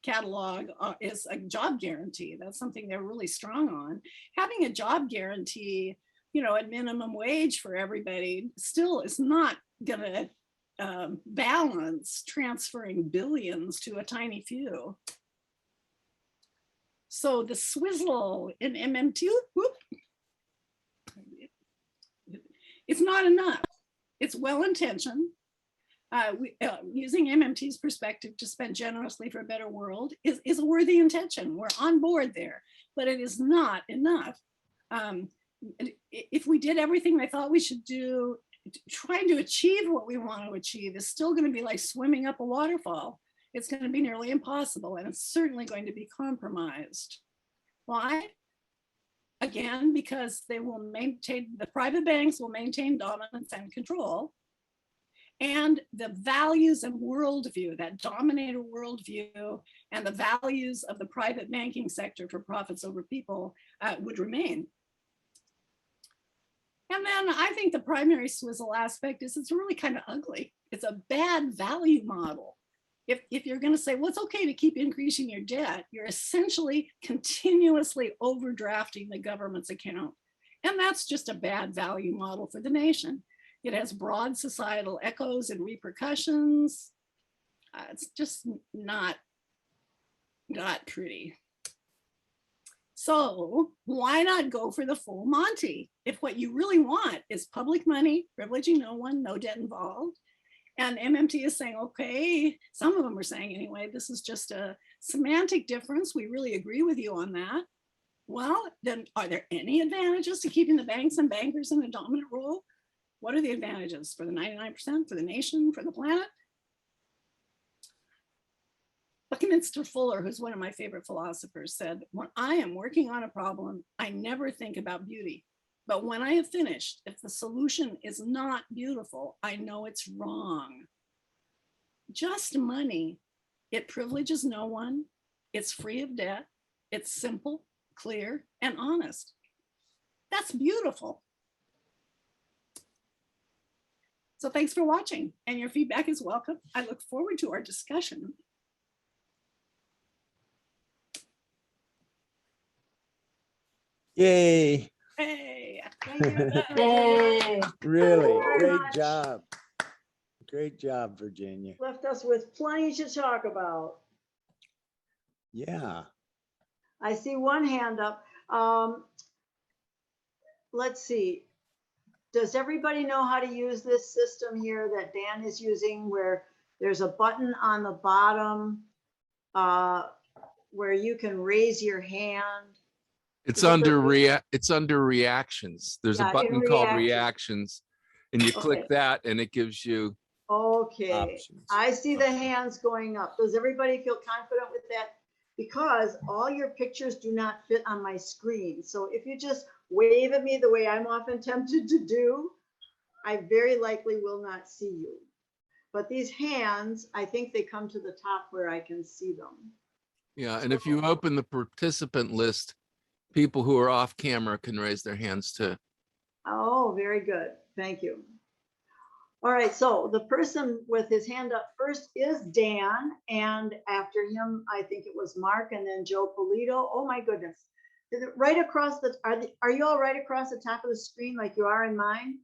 B: catalog is a job guarantee, that's something they're really strong on. Having a job guarantee, you know, at minimum wage for everybody still is not gonna balance transferring billions to a tiny few. So the swizzle in MMT, whoop, it's not enough. It's well-intentioned. Using MMT's perspective to spend generously for a better world is a worthy intention. We're on board there, but it is not enough. If we did everything they thought we should do, trying to achieve what we want to achieve is still going to be like swimming up a waterfall. It's going to be nearly impossible, and it's certainly going to be compromised. Why? Again, because they will maintain, the private banks will maintain dominance and control. And the values and worldview, that dominator worldview, and the values of the private banking sector for profits over people would remain. And then I think the primary swizzle aspect is it's really kind of ugly. It's a bad value model. If you're going to say, well, it's okay to keep increasing your debt, you're essentially continuously overdrafting the government's account. And that's just a bad value model for the nation. It has broad societal echoes and repercussions. It's just not pretty. So why not go for the full Monty? If what you really want is public money, privileging no one, no debt involved, and MMT is saying, okay, some of them are saying anyway, this is just a semantic difference. We really agree with you on that. Well, then are there any advantages to keeping the banks and bankers in a dominant role? What are the advantages for the 99%, for the nation, for the planet? Buckminster Fuller, who's one of my favorite philosophers, said, when I am working on a problem, I never think about beauty. But when I have finished, if the solution is not beautiful, I know it's wrong. Just money. It privileges no one. It's free of debt. It's simple, clear, and honest. That's beautiful. So thanks for watching, and your feedback is welcome. I look forward to our discussion.
C: Yay.
B: Hey.
A: Yay.
C: Really,
A: Very
C: great
A: much.
C: job. Great job, Virginia.
A: Left us with plenty to talk about.
C: Yeah.
A: I see one hand up. Let's see. Does everybody know how to use this system here that Dan is using, where there's a button on the bottom where you can raise your hand?
D: It's
A: Is it
D: under
A: the-
D: it's under reactions. There's
A: Yeah,
D: a button
A: in
D: called
A: reactions.
D: reactions, and you click
A: Okay.
D: that and it gives you
A: Okay,
C: Options.
A: I see the hands going up. Does everybody feel confident with that? because all your pictures do not fit on my screen. So if you just wave at me the way I'm often tempted to do, I very likely will not see you. But these hands, I think they come to the top where I can see them.
D: Yeah, and if you open the participant list, people who are off camera can raise their hands too.
A: Oh, very good. Thank you. All right, so the person with his hand up first is Dan, and after him, I think it was Mark, and then Joe Polito. Oh my goodness. Is it right across the, are you all right across the top of the screen like you are in mine?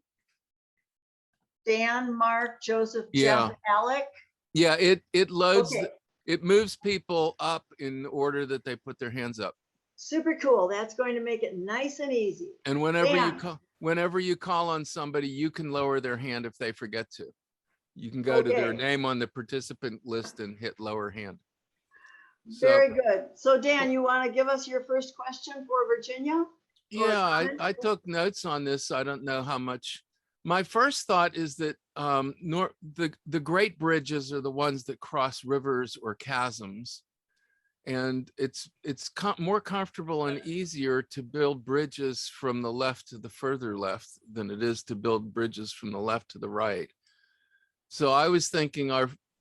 A: Dan, Mark, Joseph,
D: Yeah.
A: Jeff, Alec?
D: Yeah, it loads,
A: Okay,
D: it moves people up in order that they put their hands up.
A: super cool. That's going to make it nice and easy.
D: And
A: Dan.
D: whenever you call on somebody, you can lower their hand if they forget to. You can go to their
A: Okay.
D: name on the participant list and hit lower hand. So,
A: Very good. So Dan, you want to give us your first question for Virginia?
D: yeah,
A: comment?
D: I took notes on this. I don't know how much. My first thought is that the great bridges are the ones that cross rivers or chasms. And it's more comfortable and easier to build bridges from the left to the further left than it is to build bridges from the left to the right. So I was thinking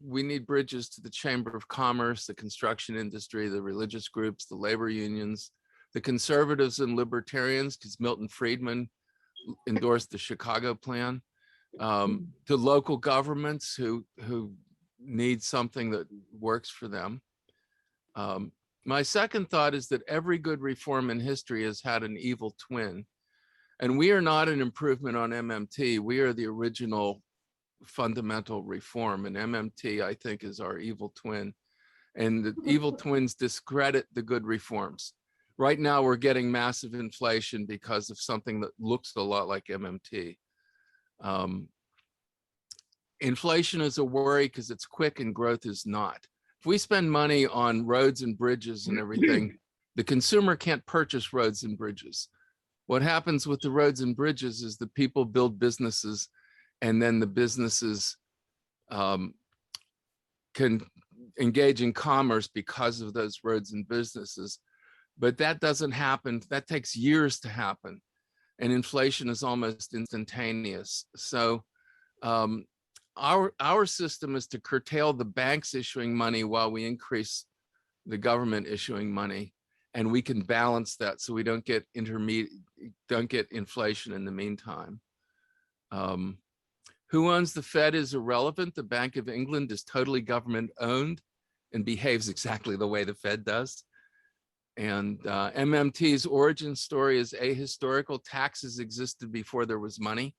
D: we need bridges to the Chamber of Commerce, the construction industry, the religious groups, the labor unions, the conservatives and libertarians, because Milton Friedman endorsed the Chicago plan, to local governments who need something that works for them. My second thought is that every good reform in history has had an evil twin. And we are not an improvement on MMT. We are the original fundamental reform. And MMT, I think, is our evil twin. And the evil twins discredit the good reforms. Right now, we're getting massive inflation because of something that looks a lot like MMT. Inflation is a worry because it's quick and growth is not. If we spend money on roads and bridges and everything, the consumer can't purchase roads and bridges. What happens with the roads and bridges is that people build businesses, and then the businesses can engage in commerce because of those roads and businesses. But that doesn't happen. That takes years to happen. And inflation is almost instantaneous. So our system is to curtail the banks issuing money while we increase the government issuing money, and we can balance that so we don't get inflation in the meantime. Who owns the Fed is irrelevant. The Bank of England is totally government owned and behaves exactly the way the Fed does. And MMT's origin story is ahistorical. Taxes existed before there was money.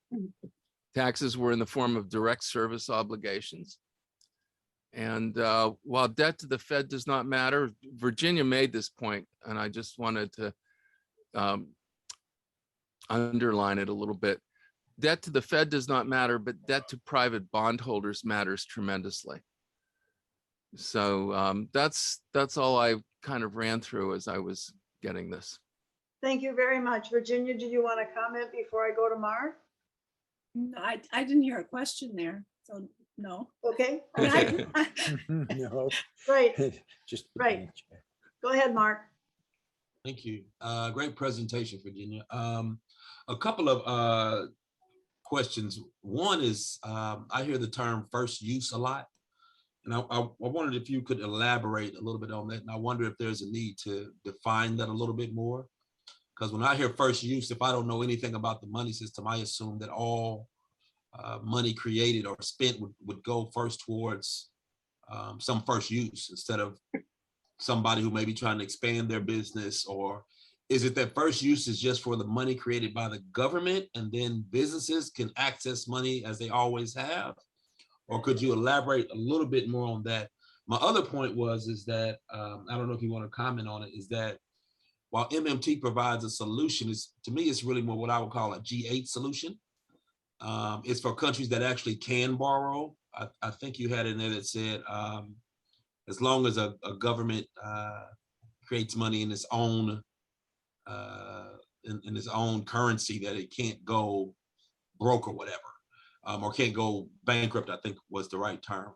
D: Taxes were in the form of direct service obligations. And while debt to the Fed does not matter, Virginia made this point, and I just wanted to underline it a little bit. Debt to the Fed does not matter, but debt to private bondholders matters tremendously. So that's all I kind of ran through as I was getting this.
A: Thank you very much. Virginia, do you want to comment before I go to Mark?
B: No, I didn't hear a question there, so no.
A: Okay.
C: No.
A: Right.
C: Just
A: Right. Go ahead, Mark.
E: Thank you. Great presentation, Virginia. A couple of questions. One is, I hear the term first use a lot. And I wondered if you could elaborate a little bit on that. And I wonder if there's a need to define that a little bit more. Because when I hear first use, if I don't know anything about the money system, I assume that all money created or spent would go first towards some first use instead of somebody who may be trying to expand their business. Or is it that first use is just for the money created by the government and then businesses can access money as they always have? Or could you elaborate a little bit more on that? My other point is that, I don't know if you want to comment on it, is that while MMT provides a solution, to me, it's really more what I would call a G8 solution. It's for countries that actually can borrow. I think you had in there that said, as long as a government creates money in its own in its own currency, that it can't go broke or whatever, or can't go bankrupt, I think was the right term.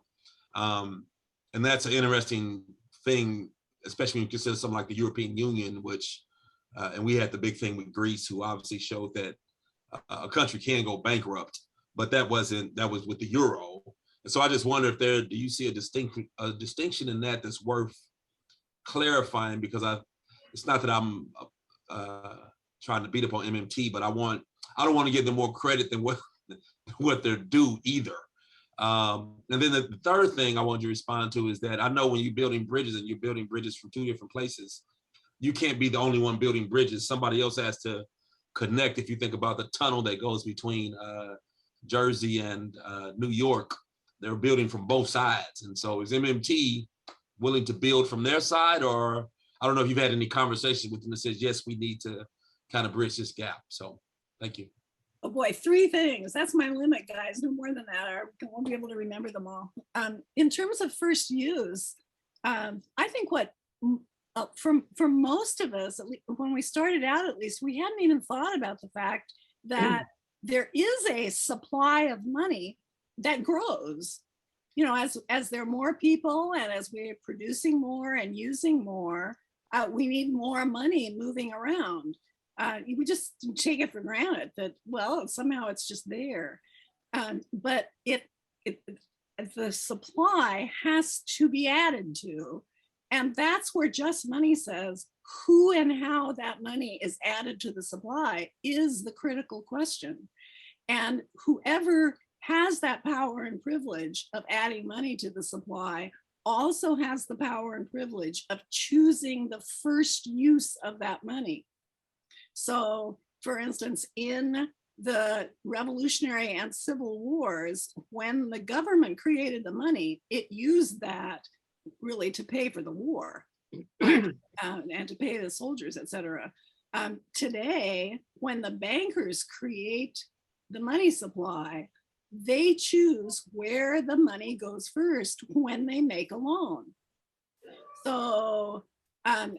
E: And that's an interesting thing especially when you consider something like the European Union, which, and we had the big thing with Greece, who obviously showed that a country can go bankrupt, but that was with the euro. And so I just wonder if do you see a distinction in that that's worth clarifying? Because it's not that I'm trying to beat up on MMT, but I don't want to give them more credit than what they're due either. And then the third thing I want you to respond to is that I know when you're building bridges and you're building bridges from two different places, you can't be the only one building bridges. Somebody else has to connect. If you think about the tunnel that goes between Jersey and New York, they're building from both sides. And so is MMT willing to build from their side? Or I don't know if you've had any conversations with them that says, yes, we need to kind of bridge this gap. So thank you.
B: Oh boy, 3 things. That's my limit, guys. No more than that. I won't be able to remember them all. In terms of first use, I think what for most of us, at least when we started out, at least, we hadn't even thought about the fact that there is a supply of money that grows. You know, as there are more people and as we're producing more and using more, we need more money moving around. We just take it for granted that, well, somehow it's just there. But the supply has to be added to. And that's where Just Money says who and how that money is added to the supply is the critical question. And whoever has that power and privilege of adding money to the supply also has the power and privilege of choosing the first use of that money. So, for instance, in the Revolutionary and Civil Wars, when the government created the money, it used that really to pay for the war and to pay the soldiers, et cetera. Today, when the bankers create the money supply, they choose where the money goes first when they make a loan. So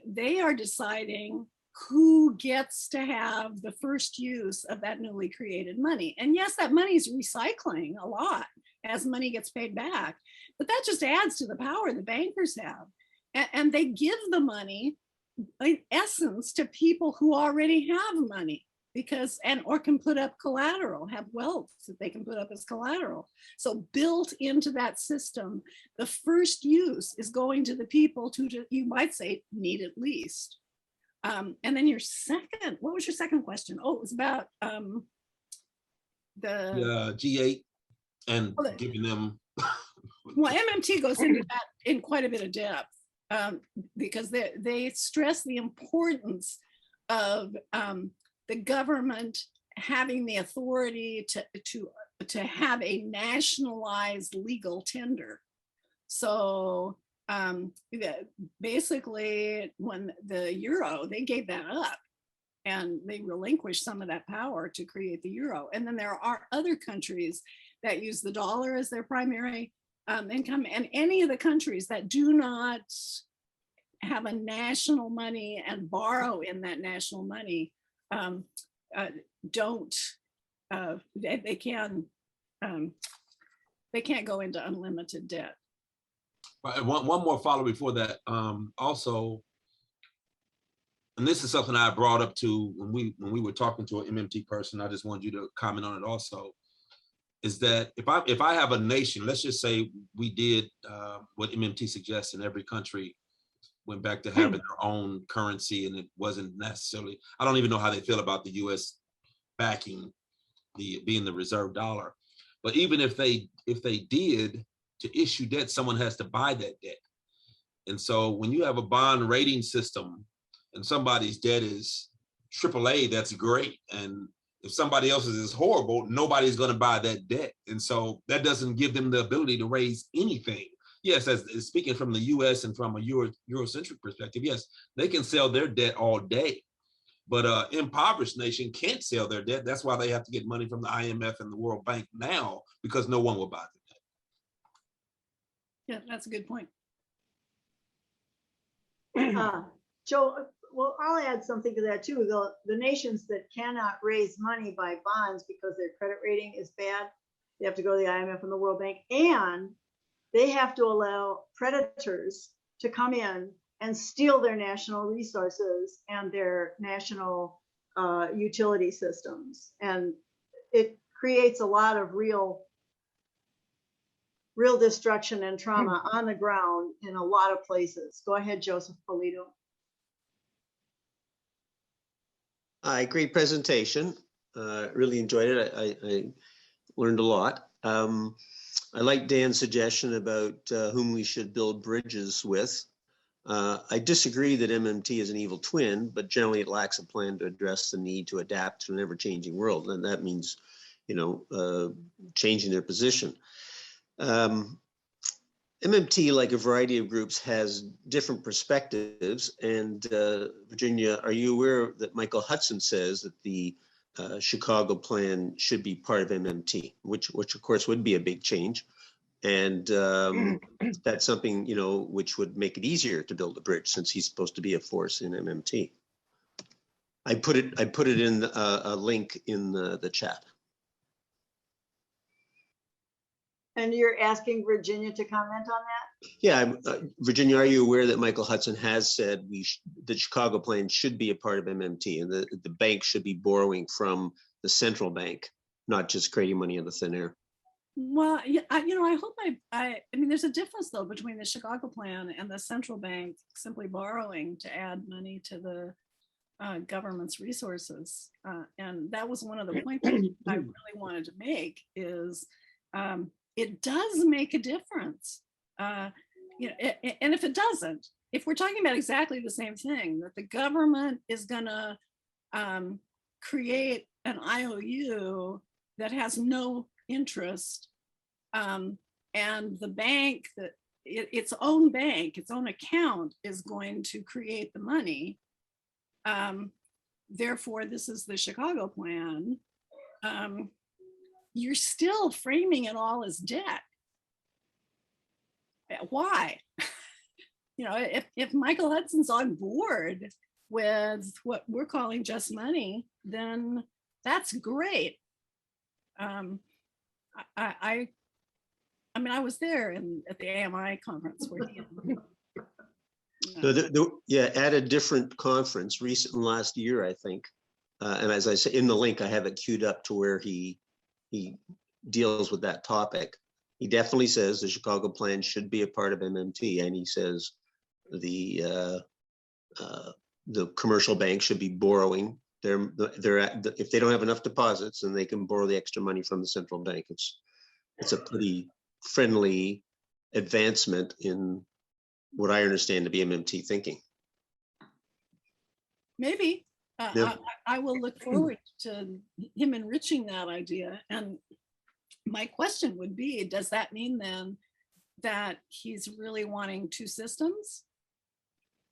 B: they are deciding who gets to have the first use of that newly created money. And yes, that money is recycling a lot as money gets paid back, but that just adds to the power the bankers have. And they give the money, in essence, to people who already have money or can put up collateral, have wealth that they can put up as collateral. So built into that system, the first use is going to the people who, you might say, need it least. And then what was your second question? Oh, it was about the
E: G8 and giving them.
B: Well, MMT goes into that in quite a bit of depth because they stress the importance of the government having the authority to have a nationalized legal tender. So basically, when the euro, they gave that up and they relinquished some of that power to create the euro. And then there are other countries that use the dollar as their primary income, and any of the countries that do not have a national money and borrow in that national money they can't go into unlimited debt.
E: Right, one more follow before that. Also, and this is something I brought up to when we were talking to an MMT person. I just wanted you to comment on it also. Is that if I have a nation, let's just say we did what MMT suggests, and every country went back to having their own currency, and it wasn't necessarily. I don't even know how they feel about the U.S. backing being the reserve dollar. But even if they did, to issue debt, someone has to buy that debt. And so when you have a bond rating system and somebody's debt is AAA, that's great. And if somebody else's is horrible, nobody's going to buy that debt. And so that doesn't give them the ability to raise anything. Yes, as speaking from the US and from a Eurocentric perspective, yes, they can sell their debt all day. But an impoverished nation can't sell their debt. That's why they have to get money from the IMF and the World Bank now, because no one will buy the debt.
B: Yeah, that's a good point.
A: Joe, well, I'll add something to that too. The nations that cannot raise money by bonds because their credit rating is bad, they have to go to the IMF and the World Bank, and they have to allow predators to come in and steal their national resources and their national utility systems. And it creates a lot of real destruction and trauma on the ground in a lot of places. Go ahead, Joseph Polito.
F: Great presentation. Really enjoyed it. I learned a lot. I like Dan's suggestion about whom we should build bridges with. I disagree that MMT is an evil twin, but generally it lacks a plan to address the need to adapt to an ever-changing world. And that means, changing their position. MMT, like a variety of groups, has different perspectives. And Virginia, are you aware that Michael Hudson says that the Chicago plan should be part of MMT, which of course would be a big change. And that's something, which would make it easier to build a bridge since he's supposed to be a force in MMT. I put it in a link in the chat.
A: And you're asking Virginia to comment on that?
F: Yeah, Virginia, are you aware that Michael Hudson has said the Chicago plan should be a part of MMT, and the bank should be borrowing from the central bank, not just creating money in the thin air?
B: Well, yeah, I hope I mean, there's a difference though between the Chicago plan and the central bank simply borrowing to add money to the government's resources. And that was one of the points I really wanted to make is it does make a difference. And if it doesn't, if we're talking about exactly the same thing, that the government is gonna create an IOU that has no interest, and the bank that its own bank, its own account is going to create the money. Therefore, this is the Chicago plan. You're still framing it all as debt. Why? If Michael Hudson's on board with what we're calling just money, then that's great. I mean, I was there at the AMI conference where he
F: at a different conference last year, I think. And as I say in the link, I have it queued up to where he deals with that topic. He definitely says the Chicago plan should be a part of MMT, and he says the commercial bank should be borrowing. If they don't have enough deposits, then they can borrow the extra money from the central bank. It's a pretty friendly advancement in what I understand to be MMT thinking.
B: Maybe.
F: Yeah.
B: I will look forward to him enriching that idea. And my question would be, does that mean then that he's really wanting two systems?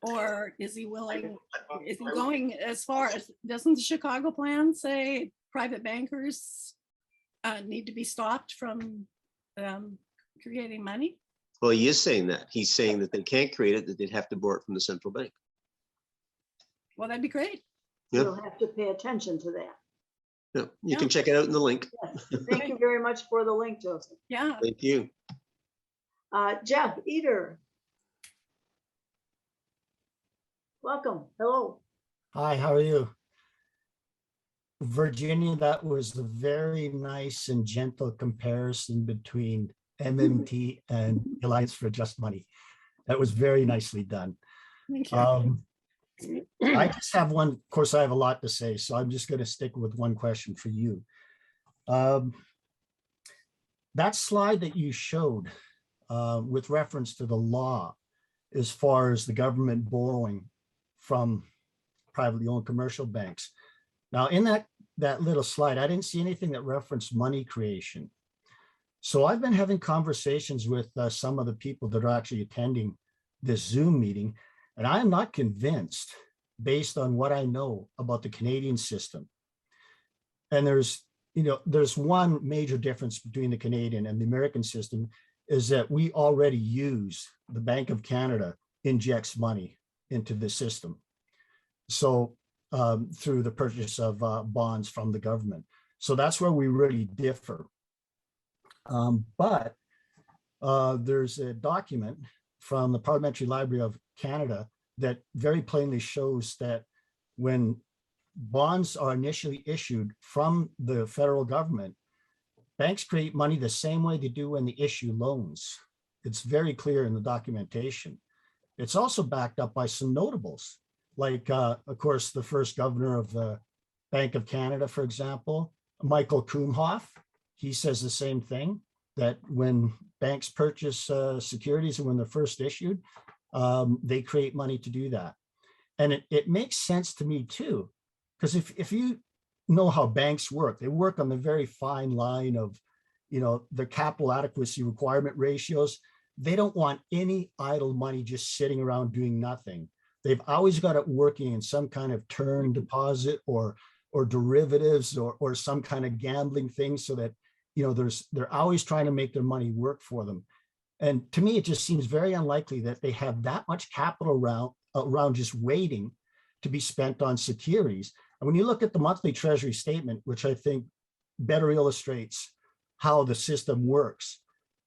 B: Or is he going as far as, doesn't the Chicago plan say private bankers need to be stopped from creating money?
F: Well, he is saying that. He's saying that they can't create it, that they'd have to borrow it from the central bank.
B: Well, that'd be great.
F: Yeah.
A: You'll have to pay attention to that.
F: Yeah, you can check it out in the link.
A: Yes. Thank you very much for the link, Joseph.
B: Yeah.
F: Thank you.
A: Jeff Eder. Welcome. Hello.
C: Hi, how are you? Virginia, that was a very nice and gentle comparison between MMT and Alliance for Just Money. That was very nicely done.
B: Thank you.
C: I just have one, of course, I have a lot to say, so I'm just going to stick with one question for you. That slide that you showed with reference to the law, as far as the government borrowing from privately owned commercial banks. Now, in that little slide, I didn't see anything that referenced money creation. So I've been having conversations with some of the people that are actually attending this Zoom meeting, and I am not convinced, based on what I know about the Canadian system. And there's one major difference between the Canadian and the American system, is that we already use the Bank of Canada injects money into the system. So through the purchase of bonds from the government. So that's where we really differ. But there's a document from the Parliamentary Library of Canada that very plainly shows that when bonds are initially issued from the federal government, banks create money the same way they do when they issue loans. It's very clear in the documentation. It's also backed up by some notables, like, of course, the first governor of the Bank of Canada, for example, Michael Kumhoff. He says the same thing, that when banks purchase securities and when they're first issued, they create money to do that. And it makes sense to me too, because if you know how banks work, they work on the very fine line of, the capital adequacy requirement ratios. They don't want any idle money just sitting around doing nothing. They've always got it working in some kind of term deposit or derivatives or some kind of gambling thing, so that they're always trying to make their money work for them. And to me, it just seems very unlikely that they have that much capital around just waiting to be spent on securities. And when you look at the monthly treasury statement, which I think better illustrates how the system works,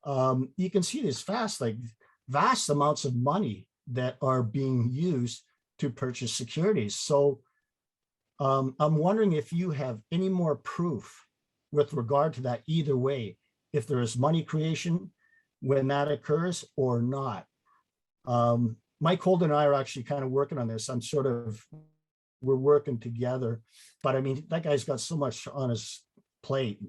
C: you can see this vast amounts of money that are being used to purchase securities. So I'm wondering if you have any more proof with regard to that either way, if there is money creation when that occurs or not. Mike Holden and I are actually kind of working on this. We're working together, but I mean, that guy's got so much on his plate,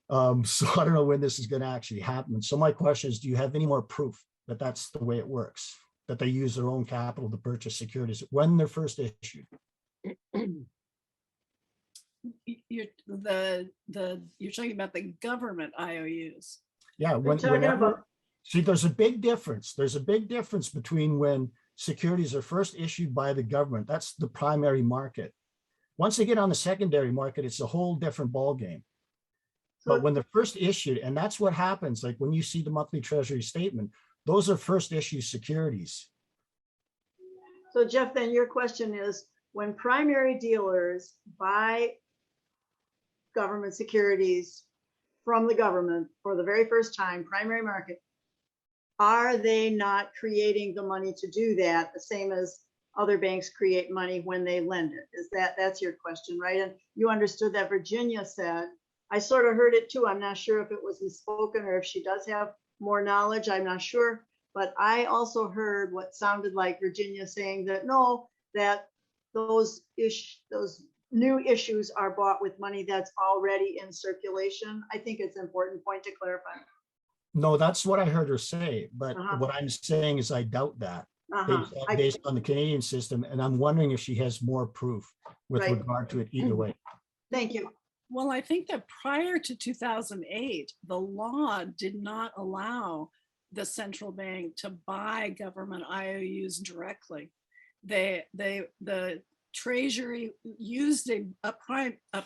C: so I don't know when this is going to actually happen. So my question is, do you have any more proof that that's the way it works, that they use their own capital to purchase securities when they're first issued?
B: You're talking about the government IOUs.
C: Yeah, see, there's a big difference. There's a big difference between when securities are first issued by the government. That's the primary market. Once they get on the secondary market, it's a whole different ballgame. But when they're first issued, and that's what happens, like when you see the monthly treasury statement, those are first issue securities.
A: So Jeff, then your question is, when primary dealers buy government securities from the government for the very first time, primary market, are they not creating the money to do that the same as other banks create money when they lend it? That's your question, right? And you understood that Virginia said, I sort of heard it too. I'm not sure if it was misspoken or if she does have more knowledge. I'm not sure. But I also heard what sounded like Virginia saying that no, that those new issues are bought with money that's already in circulation. I think it's an important point to clarify.
C: No, that's what I heard her say. But what I'm saying is I doubt that based on the Canadian system. And I'm wondering if she has more proof with regard to it either way.
A: Thank you.
B: Well, I think that prior to 2008, the law did not allow the central bank to buy government IOUs directly. The Treasury used a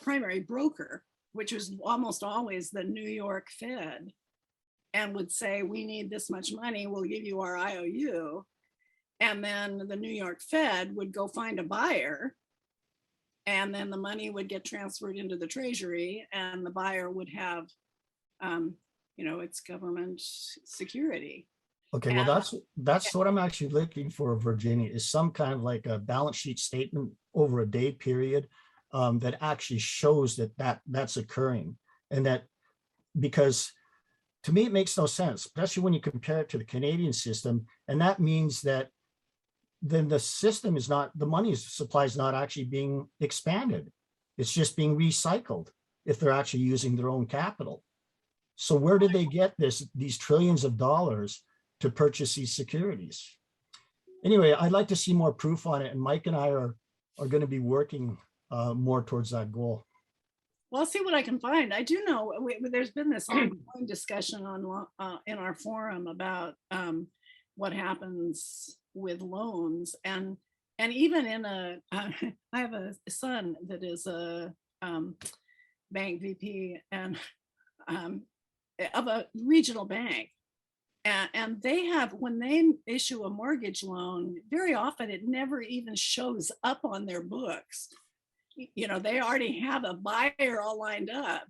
B: primary broker, which was almost always the New York Fed, and would say, we need this much money, we'll give you our IOU. And then the New York Fed would go find a buyer, and then the money would get transferred into the Treasury, and the buyer would have, its government security.
C: Okay, well, that's what I'm actually looking for, Virginia, is some kind of like a balance sheet statement over a day period that actually shows that's occurring. And that, because to me, it makes no sense, especially when you compare it to the Canadian system. And that means that then the system is not, the money supply is not actually being expanded. It's just being recycled if they're actually using their own capital. So where did they get these trillions of dollars to purchase these securities? Anyway, I'd like to see more proof on it. And Mike and I are going to be working more towards that goal.
B: Well, I'll see what I can find. I do know there's been this ongoing discussion in our forum about what happens with loans, and even in I have a son that is a bank VP and of a regional bank, and they have, when they issue a mortgage loan, very often it never even shows up on their books. They already have a buyer all lined up.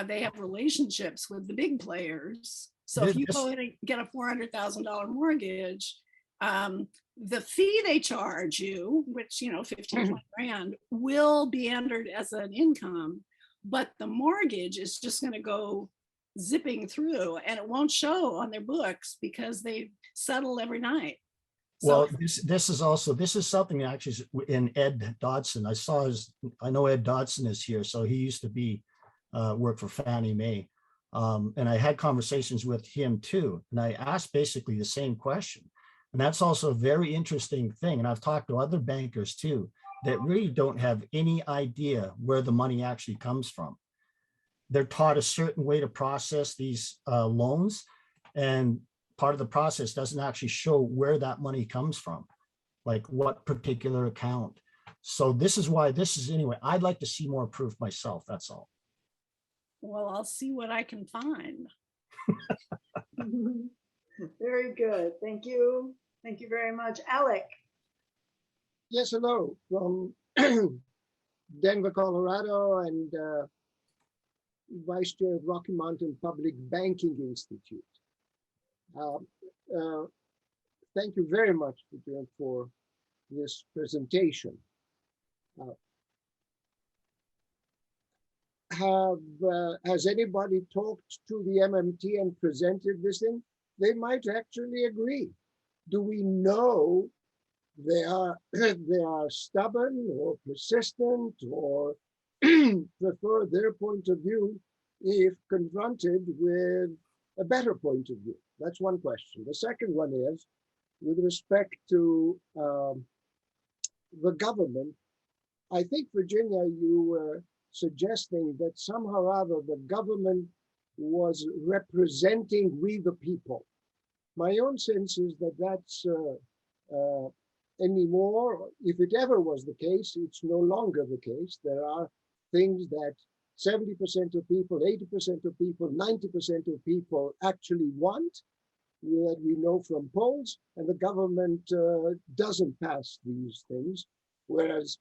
B: They have relationships with the big players. So if you go in and get a $400,000 mortgage, The fee they charge you, which, 15, 20 grand, will be entered as an income, but the mortgage is just going to go zipping through and it won't show on their books because they settle every night.
C: Well, this is something that actually is in Ed Dodson. I know Ed Dodson is here, so he used to be work for Fannie Mae. And I had conversations with him too. And I asked basically the same question. And that's also a very interesting thing. And I've talked to other bankers too, that really don't have any idea where the money actually comes from. They're taught a certain way to process these loans. And part of the process doesn't actually show where that money comes from, like what particular account. So this is why anyway, I'd like to see more proof myself. That's all.
B: Well, I'll see what I can find.
A: Very good. Thank you. Thank you very much. Alec.
G: Yes, hello, from Denver, Colorado, and Vice Chair of Rocky Mountain Public Banking Institute. Thank you very much, Virginia, for this presentation. Has anybody talked to the MMT and presented this thing? They might actually agree. Do we know they are stubborn or persistent or prefer their point of view if confronted with a better point of view? That's one question. The second one is with respect to the government. I think, Virginia, you were suggesting that somehow or other the government was representing we the people. My own sense is that that's anymore, if it ever was the case, it's no longer the case. There are things that 70% of people, 80% of people, 90% of people actually want, that we know from polls, and the government doesn't pass these things, whereas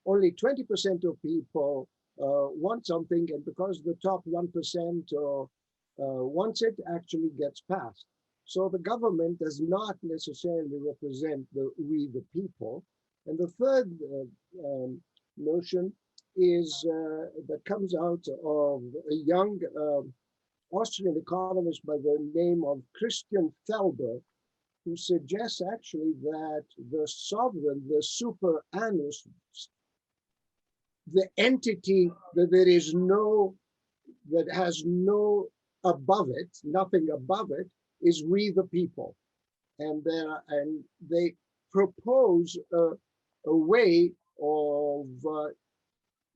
G: only 20% of people want something, and because the top 1% wants it, actually gets passed. So the government does not necessarily represent we the people. And the third notion is that comes out of a young Austrian economist by the name of Christian Felber, who suggests actually that the sovereign, the super annus, the entity that has no above it, nothing above it, is we the people. And they propose a way of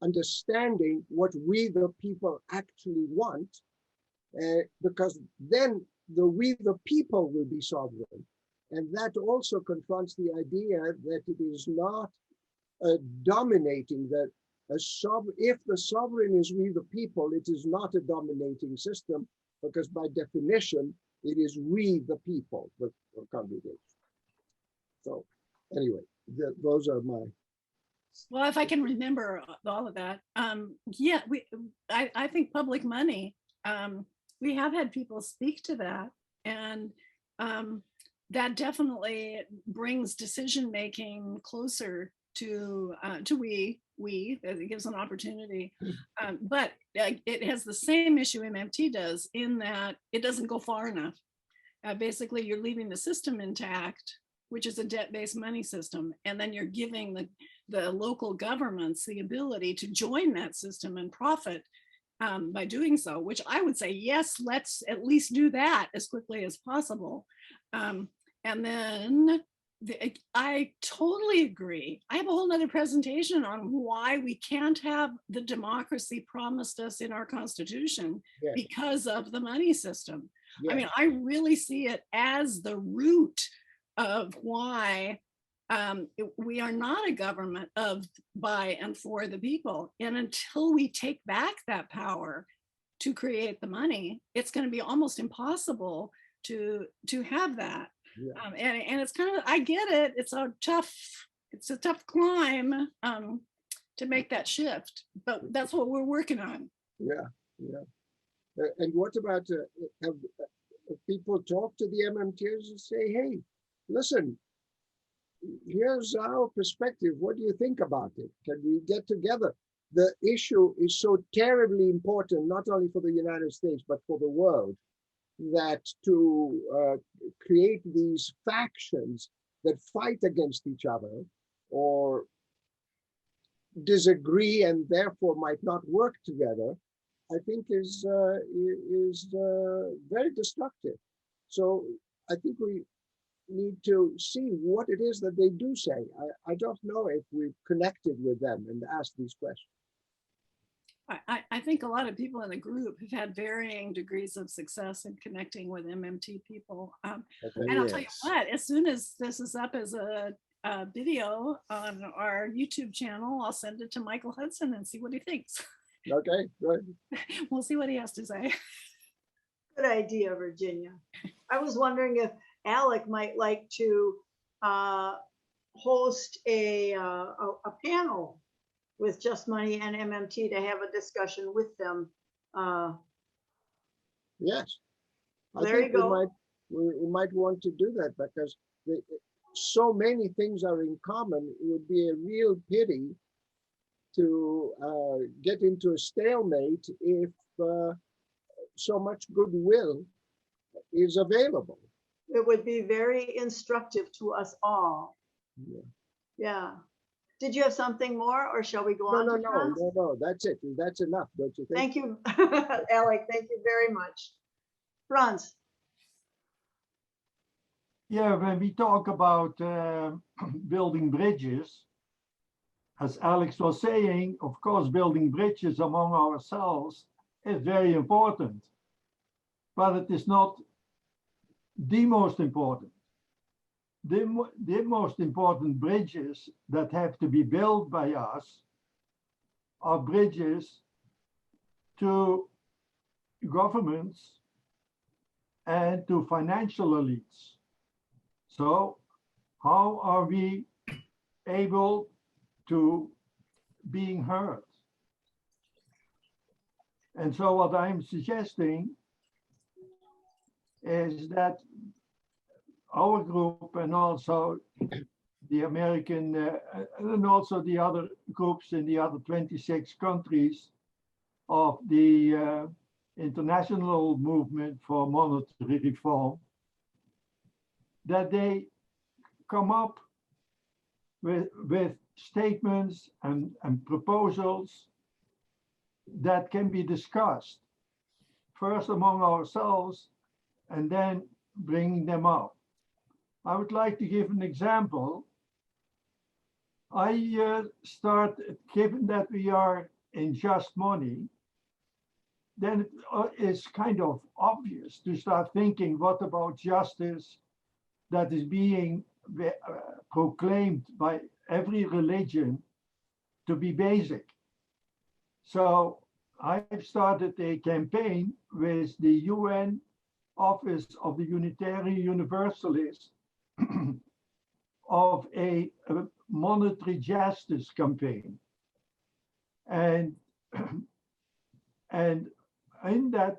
G: understanding what we the people actually want, because then we the people will be sovereign. And that also confronts the idea that it is not dominating, that if the sovereign is we the people, it is not a dominating system, because by definition, it is we the people, the congregation. So anyway, those are my.
B: Well, if I can remember all of that, yeah, I think public money, we have had people speak to that, and that definitely brings decision-making closer to it gives an opportunity, but it has the same issue MMT does, in that it doesn't go far enough. Basically, you're leaving the system intact, which is a debt-based money system, and then you're giving the local governments the ability to join that system and profit by doing so, which I would say, yes, let's at least do that as quickly as possible. And then I totally agree. I have a whole nother presentation on why we can't have the democracy promised us in our Constitution, yes, because of the money system. Yes. I mean, I really see it as the root of why we are not a government of, by, and for the people. And until we take back that power to create the money, it's going to be almost impossible to have that. Yeah. And it's kind of, I get it. It's a tough climb to make that shift, but that's what we're working on.
G: Yeah, yeah. And what about have people talk to the MMTers and say, hey, listen, here's our perspective. What do you think about it? Can we get together? The issue is so terribly important, not only for the United States, but for the world, that to create these factions that fight against each other or disagree and therefore might not work together, I think is very destructive. So I think we need to see what it is that they do say. I don't know if we've connected with them and asked these questions.
B: I think a lot of people in the group have had varying degrees of success in connecting with MMT people. And I'll tell you what, as soon as this is up as a video on our YouTube channel, I'll send it to Michael Hudson and see what he thinks.
G: Okay, good.
B: We'll see what he has to say.
A: Good idea, Virginia. I was wondering if Alec might like to host a panel with Just Money and MMT to have a discussion with them.
G: Yes.
A: There you go.
G: We might want to do that because so many things are in common. It would be a real pity to get into a stalemate if so much goodwill is available.
A: It would be very instructive to us all.
G: Yeah.
A: Yeah. Did you have something more, or shall we go on?
G: No, that's it. That's enough, don't you think?
A: Thank you, Alec. Thank you very much. Franz.
H: Yeah, when we talk about building bridges, as Alex was saying, of course, building bridges among ourselves is very important, but it is not the most important. The most important bridges that have to be built by us are bridges to governments and to financial elites. So how are we able to being heard? And so what I'm suggesting is that our group and also the American and also the other groups in the other 26 countries of the international movement for monetary reform, that they come up with statements and proposals that can be discussed first among ourselves and then bringing them up. I would like to give an example. I start, given that we are in Just Money, then it's kind of obvious to start thinking, what about justice that is being proclaimed by every religion to be basic? So I've started a campaign with the UN Office of the Unitarian Universalist of a monetary justice campaign. And in that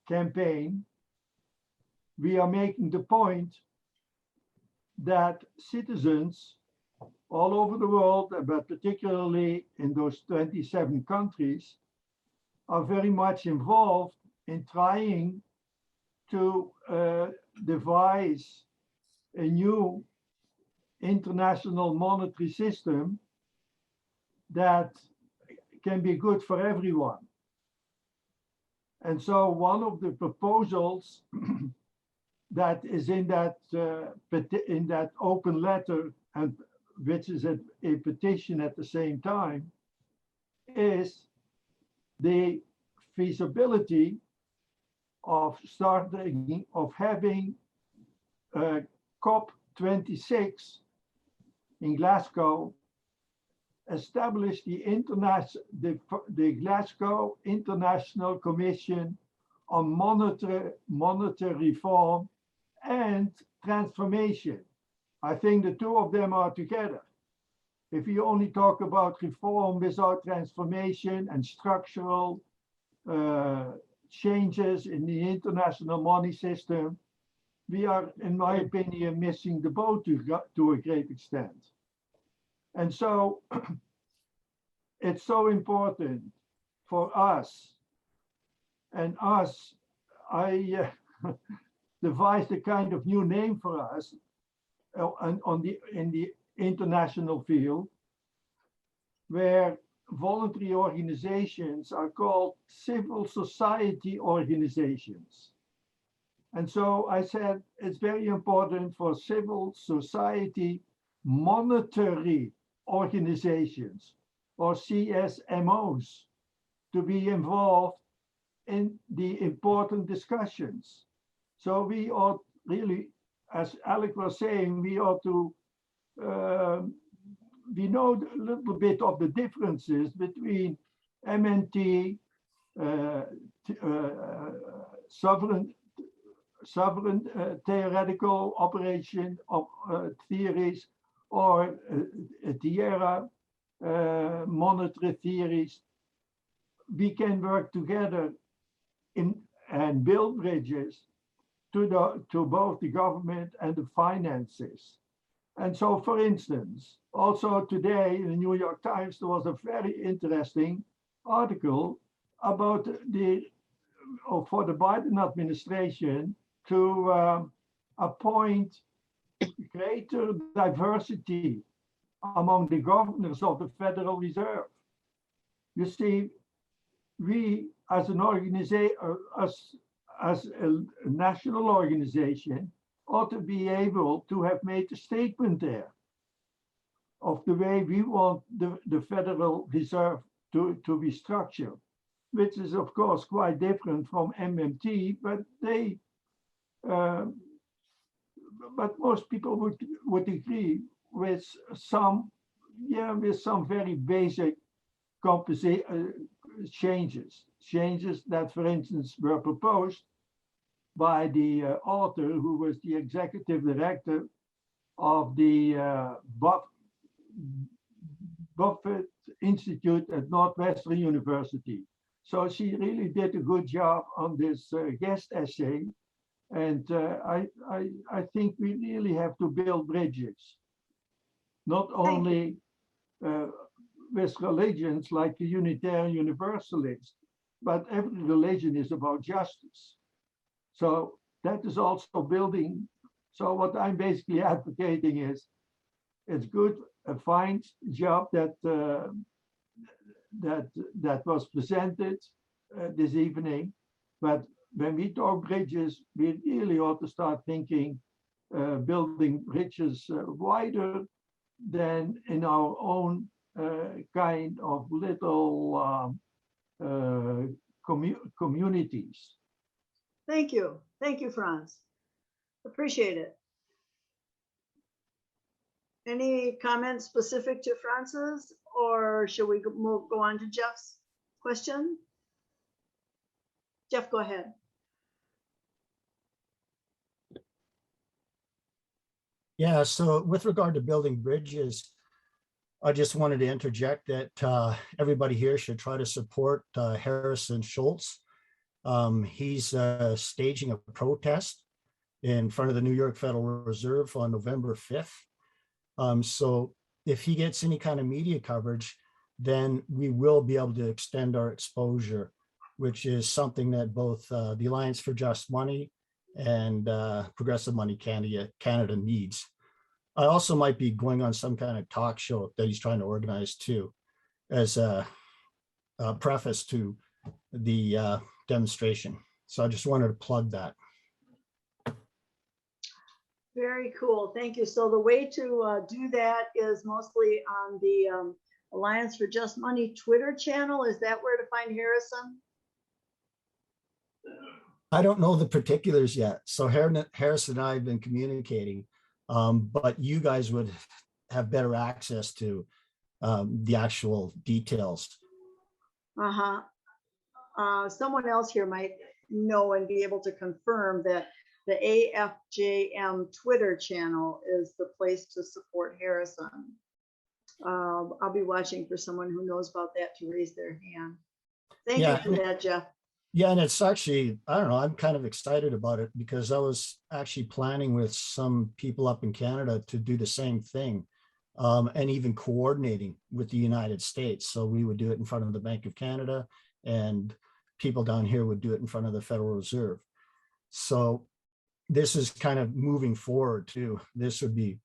H: campaign, we are making the point that citizens all over the world, but particularly in those 27 countries, are very much involved in trying to devise a new international monetary system that can be good for everyone. And so one of the proposals that is in that open letter, and which is a petition at the same time, is the feasibility of having COP26 in Glasgow establish the Glasgow International Commission on monetary reform and transformation. I think the two of them are together. If you only talk about reform without transformation and structural changes in the international money system, we are, in my opinion, missing the boat to a great extent. And so it's so important for us, and us, I devised a kind of new name for us in the international field, where voluntary organizations are called civil society organizations. And so I said it's very important for civil society monetary organizations, or CSMOs, to be involved in the important discussions. So we ought really, as Alec was saying, we ought to, we know a little bit of the differences between MMT, sovereign theoretical operation of theories, or Tierra monetary theories. We can work together and build bridges to both the government and the finances. And so, for instance, also today in the New York Times, there was a very interesting article about for the Biden administration to appoint greater diversity among the governors of the Federal Reserve. You see, we as an organization, as a national organization, ought to be able to have made a statement there of the way we want the Federal Reserve to be structured, which is of course quite different from MMT, but they, but most people would agree with some very basic changes that, for instance, were proposed by the author who was the executive director of the Buffett Institute at Northwestern University. So she really did a good job on this guest essay. And I think we really have to build bridges, not only with religions like the Unitarian Universalist, but every religion is about justice. So that is also building. So what I'm basically advocating is, it's good, a fine job that that was presented this evening, but when we talk bridges, we really ought to start thinking building bridges wider than in our own kind of little communities.
A: Thank you. Thank you, Franz. Appreciate it. Any comments specific to Franz's, or should we go on to Jeff's question? Jeff, go ahead.
C: Yeah, so with regard to building bridges, I just wanted to interject that everybody here should try to support Harrison Schultz. He's staging a protest in front of the New York Federal Reserve on November 5th. So if he gets any kind of media coverage, then we will be able to extend our exposure, which is something that both the Alliance for Just Money and Progressive Money Canada needs. I also might be going on some kind of talk show that he's trying to organize too, as a preface to the demonstration. So I just wanted to plug that.
A: Very cool. Thank you. So the way to do that is mostly on the Alliance for Just Money Twitter channel. Is that where to find Harrison?
C: I don't know the particulars yet. So Harrison and I have been communicating, but you guys would have better access to the actual details.
A: Someone else here might know and be able to confirm that the AFJM Twitter channel is the place to support Harrison. I'll be watching for someone who knows about that to raise their hand. Thank you for that, Jeff.
C: Yeah, and it's actually, I don't know, I'm kind of excited about it because I was actually planning with some people up in Canada to do the same thing, and even coordinating with the United States. So we would do it in front of the Bank of Canada, and people down here would do it in front of the Federal Reserve. So this is kind of moving forward too. This would be,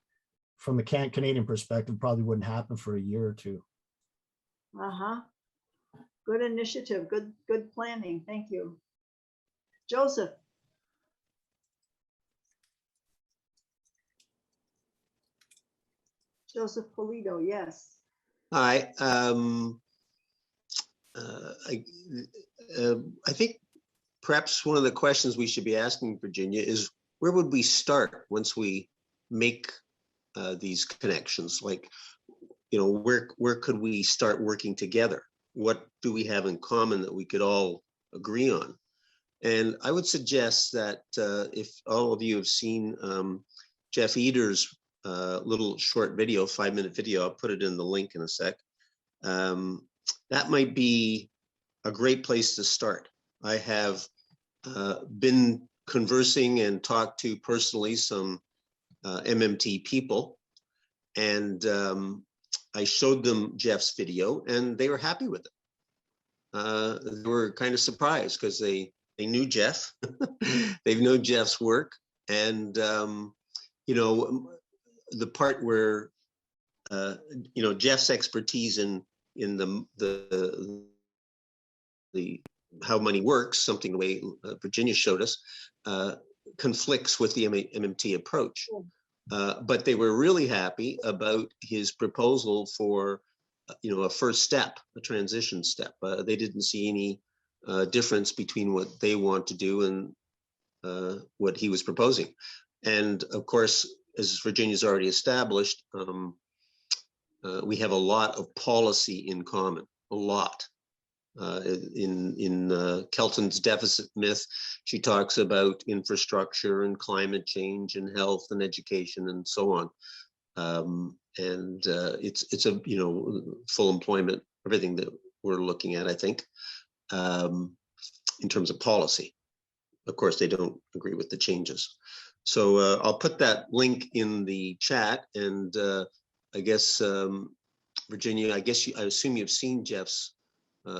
C: from the Canadian perspective, probably wouldn't happen for a year or two.
A: Uh-huh. Good initiative, good planning. Thank you. Joseph. Joseph Polito, yes.
F: Hi. I think perhaps one of the questions we should be asking Virginia is, where would we start once we make these connections? Like, you know, where could we start working together? What do we have in common that we could all agree on? And I would suggest that if all of you have seen Jeff Eder's little short video, 5-minute video, I'll put it in the link in a sec. That might be a great place to start. I have been conversing and talked to personally some MMT people, and I showed them Jeff's video and they were happy with it. They were kind of surprised because they knew Jeff. They've known Jeff's work, and you know, the part where you know, Jeff's expertise in the how money works, something the way Virginia showed us, conflicts with the MMT approach. But they were really happy about his proposal for, you know, a first step, a transition step. They didn't see any difference between what they want to do and what he was proposing. And of course, as Virginia's already established, we have a lot of policy in common, a lot. In Kelton's deficit myth, she talks about infrastructure and climate change and health and education and so on. And it's a, you know, full employment, everything that we're looking at, I think, in terms of policy. Of course, they don't agree with the changes. So I'll put that link in the chat, and I guess, Virginia, I assume you've seen Jeff's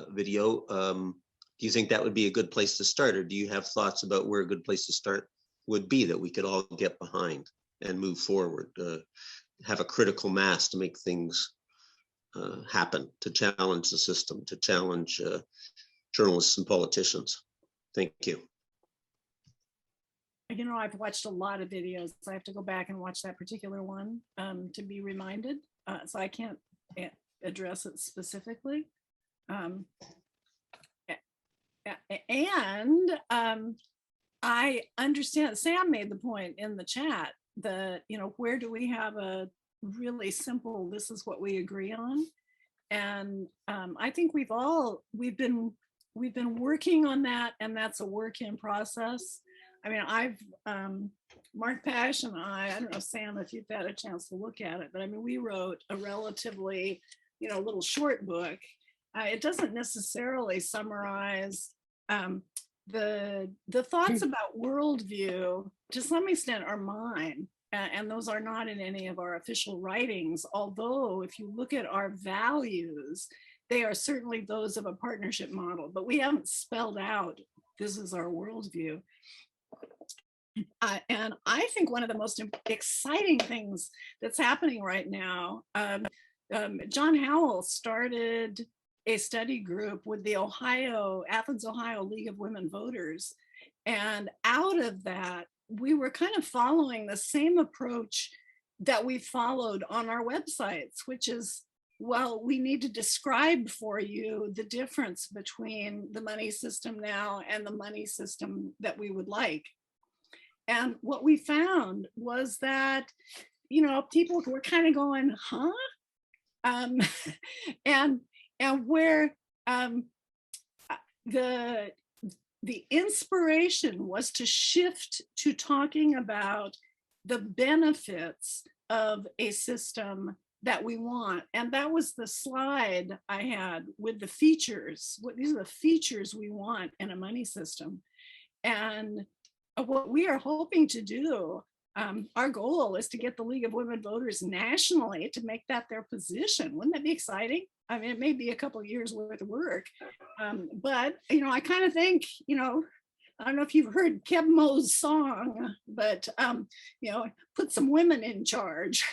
F: video. Do you think that would be a good place to start, or do you have thoughts about where a good place to start would be that we could all get behind and move forward, have a critical mass to make things happen, to challenge the system, to challenge journalists and politicians? Thank you.
B: You know, I've watched a lot of videos. I have to go back and watch that particular one to be reminded. So I can't address it specifically. And I understand, Sam made the point in the chat that, you know, where do we have a really simple, this is what we agree on? And I think we've been working on that, and that's a work in process. I mean, Mark Pash and I don't know, Sam, if you've had a chance to look at it, but I mean, we wrote a relatively, you know, little short book. It doesn't necessarily summarize the thoughts about worldview, to some extent, are mine. And those are not in any of our official writings. Although if you look at our values, they are certainly those of a partnership model, but we haven't spelled out, this is our worldview. And I think one of the most exciting things that's happening right now, John Howell started a study group with the Athens, Ohio League of Women Voters. And out of that, we were kind of following the same approach that we followed on our websites, which is, well, we need to describe for you the difference between the money system now and the money system that we would like. And what we found was that, you know, people were kind of going, huh? And where the inspiration was to shift to talking about the benefits of a system that we want. And that was the slide I had with the features. These are the features we want in a money system. And what we are hoping to do, our goal is to get the League of Women Voters nationally to make that their position. Wouldn't that be exciting? I mean, it may be a couple of years worth of work, but I kind of think, I don't know if you've heard Keb Mo's song, but put some women in charge,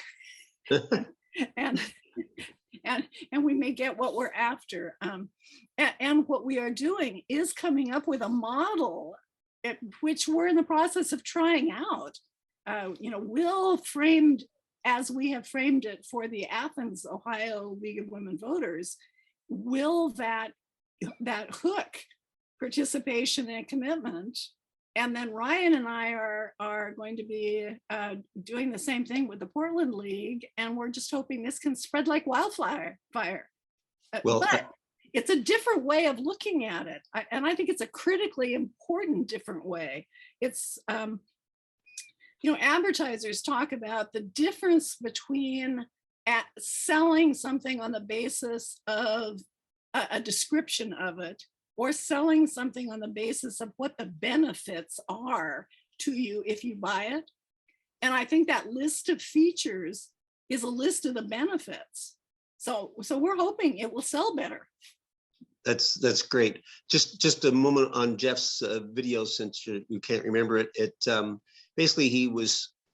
B: and we may get what we're after. And what we are doing is coming up with a model, which we're in the process of trying out. Will framed as we have framed it for the Athens, Ohio League of Women Voters, will that hook participation and commitment? And then Ryan and I are going to be doing the same thing with the Portland League, and we're just hoping this can spread like wildfire. But it's a different way of looking at it, and I think it's a critically important different way. It's advertisers talk about the difference between selling something on the basis of a description of it, or selling something on the basis of what the benefits are to you if you buy it. And I think that list of features is a list of the benefits. So we're hoping it will sell better.
F: That's great. Just a moment on Jeff's video, since you can't remember it. Basically,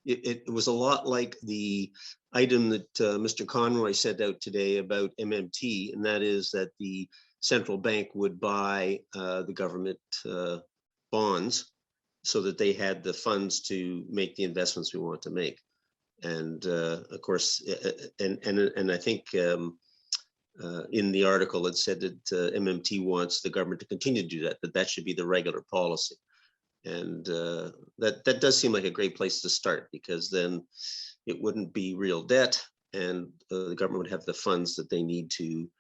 F: it was a lot like the item that Mr. Conroy sent out today about MMT, and that is that the central bank would buy the government bonds so that they had the funds to make the investments we want to make. And of course, and I think in the article it said that MMT wants the government to continue to do that, that should be the regular policy. And that does seem like a great place to start, because then it wouldn't be real debt, and the government would have the funds that they need to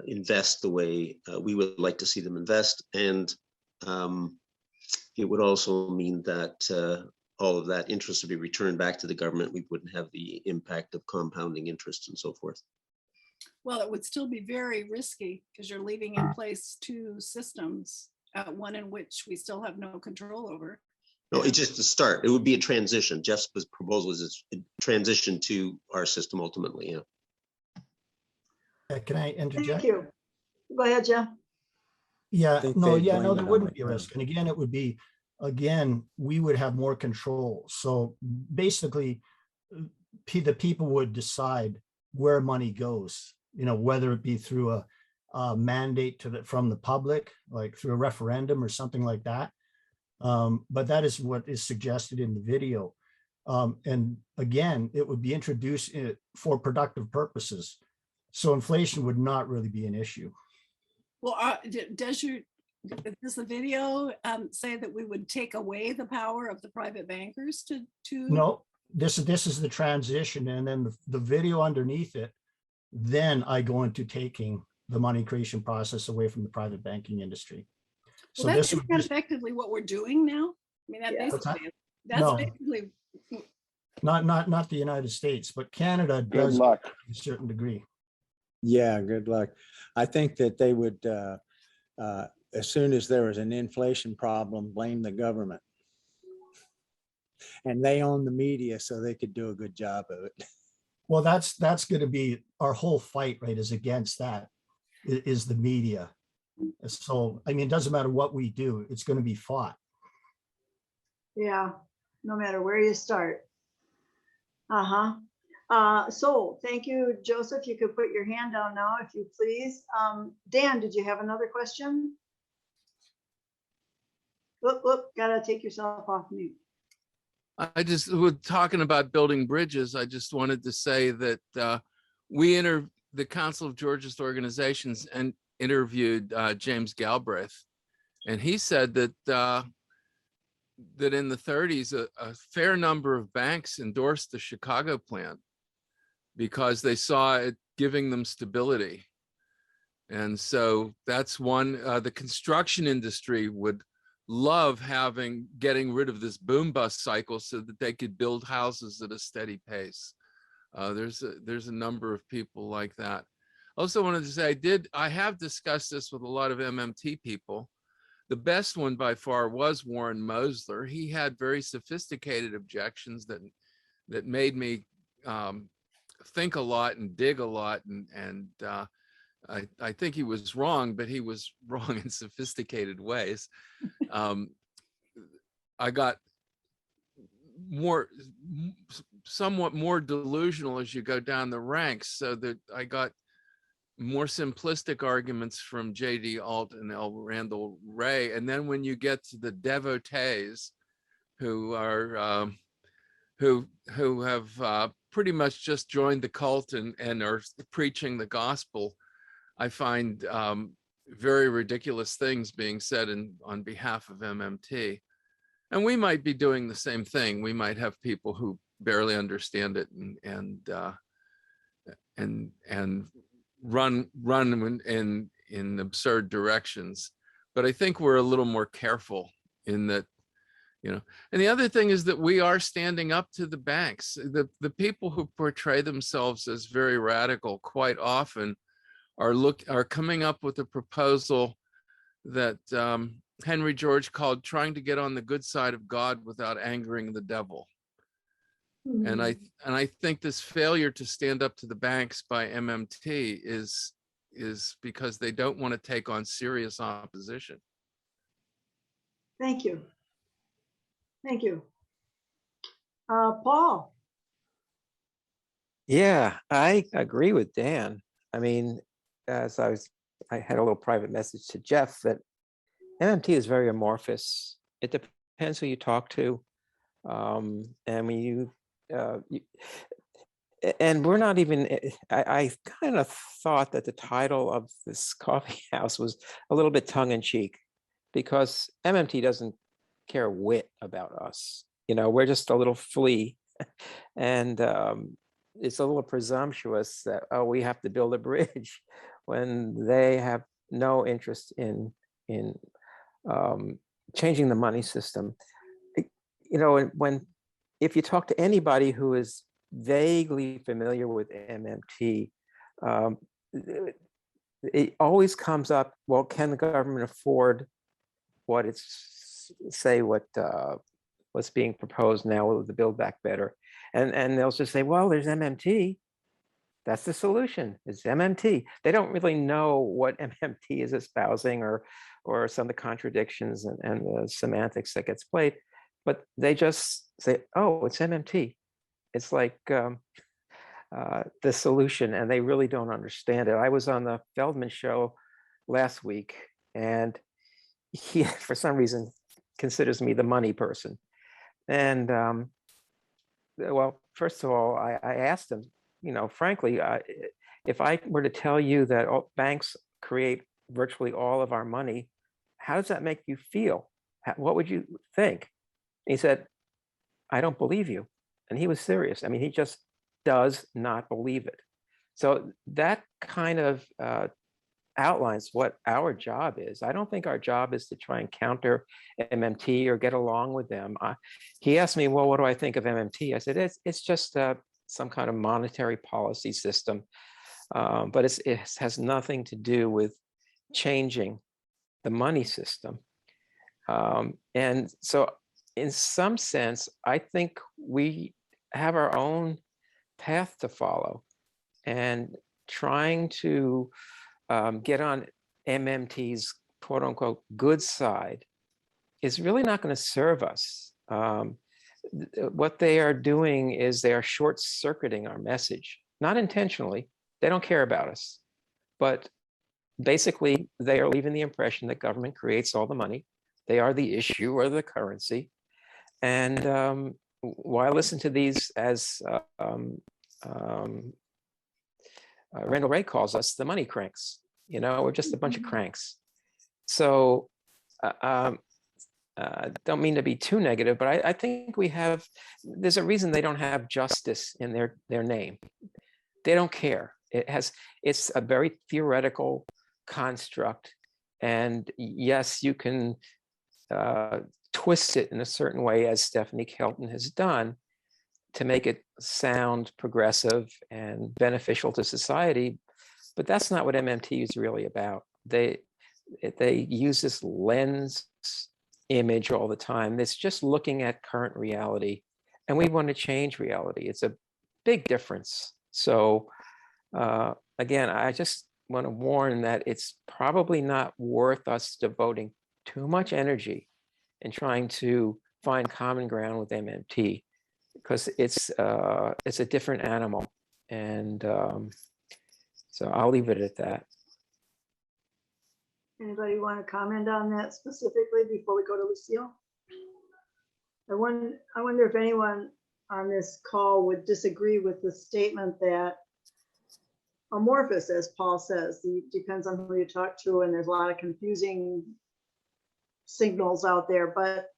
F: invest the way we would like to see them invest. And it would also mean that all of that interest would be returned back to the government. We wouldn't have the impact of compounding interest and so forth.
B: Well, it would still be very risky, because you're leaving in place two systems, one in which we still have no control over.
F: No, it's just a start. It would be a transition. Jeff's proposal is a transition to our system ultimately. Yeah.
C: Can I interject?
A: Thank you. Go ahead, Jeff.
C: Yeah,
I: think
C: no,
I: they
C: yeah, no,
I: blame
C: there
I: it
C: wouldn't
I: on
C: be a
I: the
C: risk. And again, it would be, we would have more control. So basically, the people would decide where money goes, whether it be through a mandate from the public, like through a referendum or something like that. But that is what is suggested in the video. And again, it would be introduced for productive purposes. So inflation would not really be an issue.
B: Well, does the video say that we would take away the power of the private bankers to?
C: No, this is the transition, and then the video underneath it. Then I go into taking the money creation process away from the private banking industry.
B: Well,
C: So
B: that's
C: this would
B: effectively what we're doing now. I mean, basically.
C: not the United States, but Canada does to a certain degree.
I: Yeah, good luck. I think that they would, as soon as there was an inflation problem, blame the government. And they own the media, so they could do a good job of it.
C: Well, that's going to be our whole fight, right? Is against that, is the media. So, I mean, it doesn't matter what we do, it's going to be fought.
A: Yeah, no matter where you start. So thank you, Joseph. You could put your hand down now, if you please. Dan, did you have another question? Whoop, gotta take yourself off mute.
D: I just, with talking about building bridges, I just wanted to say that the Council of Georgist Organizations and interviewed James Galbraith, and he said that that in the 30s, a fair number of banks endorsed the Chicago plan because they saw it giving them stability. And so that's one, the construction industry would love getting rid of this boom bust cycle so that they could build houses at a steady pace. There's a number of people like that. Also wanted to say I have discussed this with a lot of MMT people. The best one by far was Warren Mosler. He had very sophisticated objections that made me think a lot and dig a lot, and I think he was wrong, but he was wrong in sophisticated ways. I got somewhat more delusional as you go down the ranks, so that I got more simplistic arguments from J.D. Alt and L. Randall Ray. And then when you get to the devotees who are who have pretty much just joined the cult and are preaching the gospel, I find very ridiculous things being said on behalf of MMT. And we might be doing the same thing. We might have people who barely understand it and run in absurd directions. But I think we're a little more careful in that, you know. And the other thing is that we are standing up to the banks. The people who portray themselves as very radical quite often are coming up with a proposal that Henry George called trying to get on the good side of God without angering the devil. And I think this failure to stand up to the banks by MMT is because they don't want to take on serious opposition.
A: Thank you. Thank you. Paul.
J: Yeah, I agree with Dan. I mean, I had a little private message to Jeff that MMT is very amorphous. It depends who you talk to. And when and we're not even, I kind of thought that the title of this coffee house was a little bit tongue in cheek, because MMT doesn't care a whit about us. You know, we're just a little flea. And it's a little presumptuous that, oh, we have to build a bridge when they have no interest in changing the money system. You know, if you talk to anybody who is vaguely familiar with MMT, it always comes up, well, can the government afford what's being proposed now with the Build Back Better? And they'll just say, well, there's MMT. That's the solution. It's MMT. They don't really know what MMT is espousing or some of the contradictions and the semantics that gets played, but they just say, oh, it's MMT. It's like the solution, and they really don't understand it. I was on the Feldman show last week, and he, for some reason, considers me the money person. And well, first of all, I asked him, you know, frankly, if I were to tell you that banks create virtually all of our money, how does that make you feel? What would you think? He said, I don't believe you. And he was serious. I mean, he just does not believe it. So that kind of outlines what our job is. I don't think our job is to try and counter MMT or get along with them. He asked me, well, what do I think of MMT? I said, it's just some kind of monetary policy system, but it has nothing to do with changing the money system. And so in some sense, I think we have our own path to follow, and trying to get on MMT's quote unquote good side is really not going to serve us. What they are doing is they are short circuiting our message, not intentionally. They don't care about us, but basically they are leaving the impression that government creates all the money. They are the issue or the currency. And why listen to these, as Randall Ray calls us, the money cranks? You know, we're just a bunch of cranks. So don't mean to be too negative, but I think there's a reason they don't have justice in their name. They don't care. It's a very theoretical construct. And yes, you can twist it in a certain way, as Stephanie Kelton has done. to make it sound progressive and beneficial to society, but that's not what MMT is really about. They use this lens image all the time. It's just looking at current reality, and we want to change reality. It's a big difference. So again, I just want to warn that it's probably not worth us devoting too much energy in trying to find common ground with MMT, because it's a different animal. And so I'll leave it at that.
A: Anybody want to comment on that specifically before we go to Lucille? I wonder if anyone on this call would disagree with the statement that amorphous, as Paul says, it depends on who you talk to, and there's a lot of confusing signals out there. But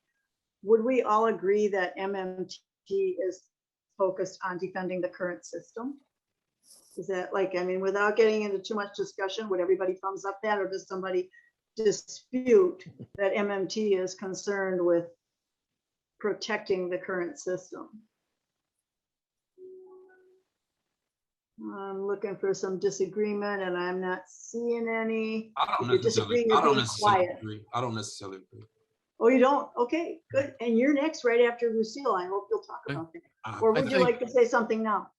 A: would we all agree that MMT is focused on defending the current system? Is that like, I mean, without getting into too much discussion, would everybody thumbs up that, or does somebody dispute that MMT is concerned with protecting the current system? I'm looking for some disagreement and I'm not seeing any.
E: I don't
A: If you're
E: necessarily,
A: disagreeing,
E: I
A: you're
E: don't
A: being
E: necessarily
A: quiet.
E: agree. I don't necessarily agree.
A: Oh, you don't? Okay, good. And you're next right after Lucille. I hope you'll talk about that. Or
E: I
A: would you
D: think-
A: like to say something now?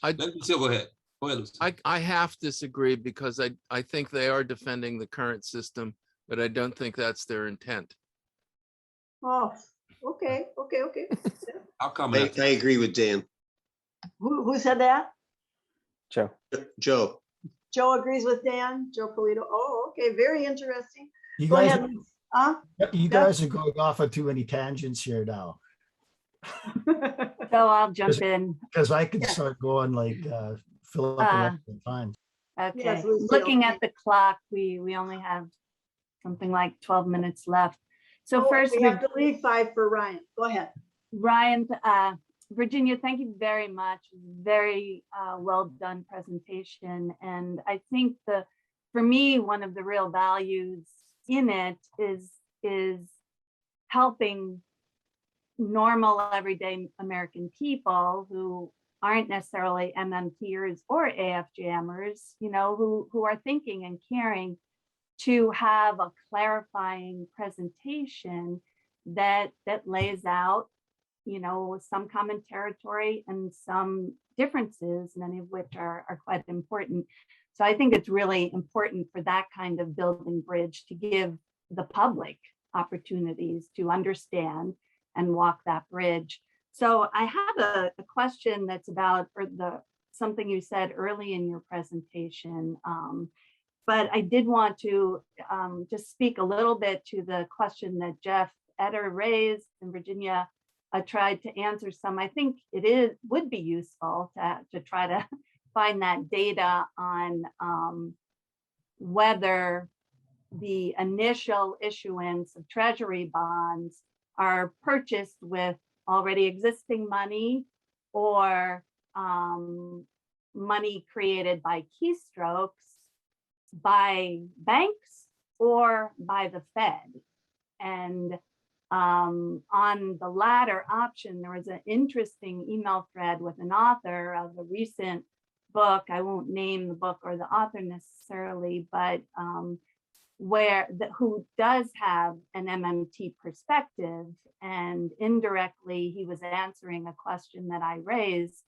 E: Let Lucille go ahead. Go ahead, Lucille.
D: I half disagree because I think they are defending the current system, but I don't think that's their intent.
A: Oh, okay.
E: I'll comment.
F: I agree with Dan.
A: Who said that?
J: Joe.
F: Joe,
A: Joe agrees with Dan, Joe Polito. Oh, okay, very interesting.
C: You
A: Go
C: guys,
A: ahead. Huh?
C: you guys are going off on too many tangents here now.
K: So I'll jump in.
C: Because I could
A: Yeah.
C: start going like, fill up the rest of the time.
K: Okay,
A: Yes, Lucille.
K: looking at the clock, we only have something like 12 minutes left. So
A: Oh,
K: first,
A: we have to leave 5 for Ryan. Go ahead.
K: Ryan, Virginia, thank you very much. Very well done presentation. And I think for me, one of the real values in it is helping normal everyday American people who aren't necessarily MMTers or AFJMers, who are thinking and caring, to have a clarifying presentation that lays out, some common territory and some differences, many of which are quite important. So I think it's really important for that kind of building bridge to give the public opportunities to understand and walk that bridge. So I have a question that's about something you said early in your presentation, but I did want to just speak a little bit to the question that Jeff Etter raised, and Virginia tried to answer some. I think would be useful to try to find that data on whether the initial issuance of treasury bonds are purchased with already existing money or money created by keystrokes by banks or by the Fed. And on the latter option, there was an interesting email thread with an author of a recent book. I won't name the book or the author necessarily, but who does have an MMT perspective, and indirectly he was answering a question that I raised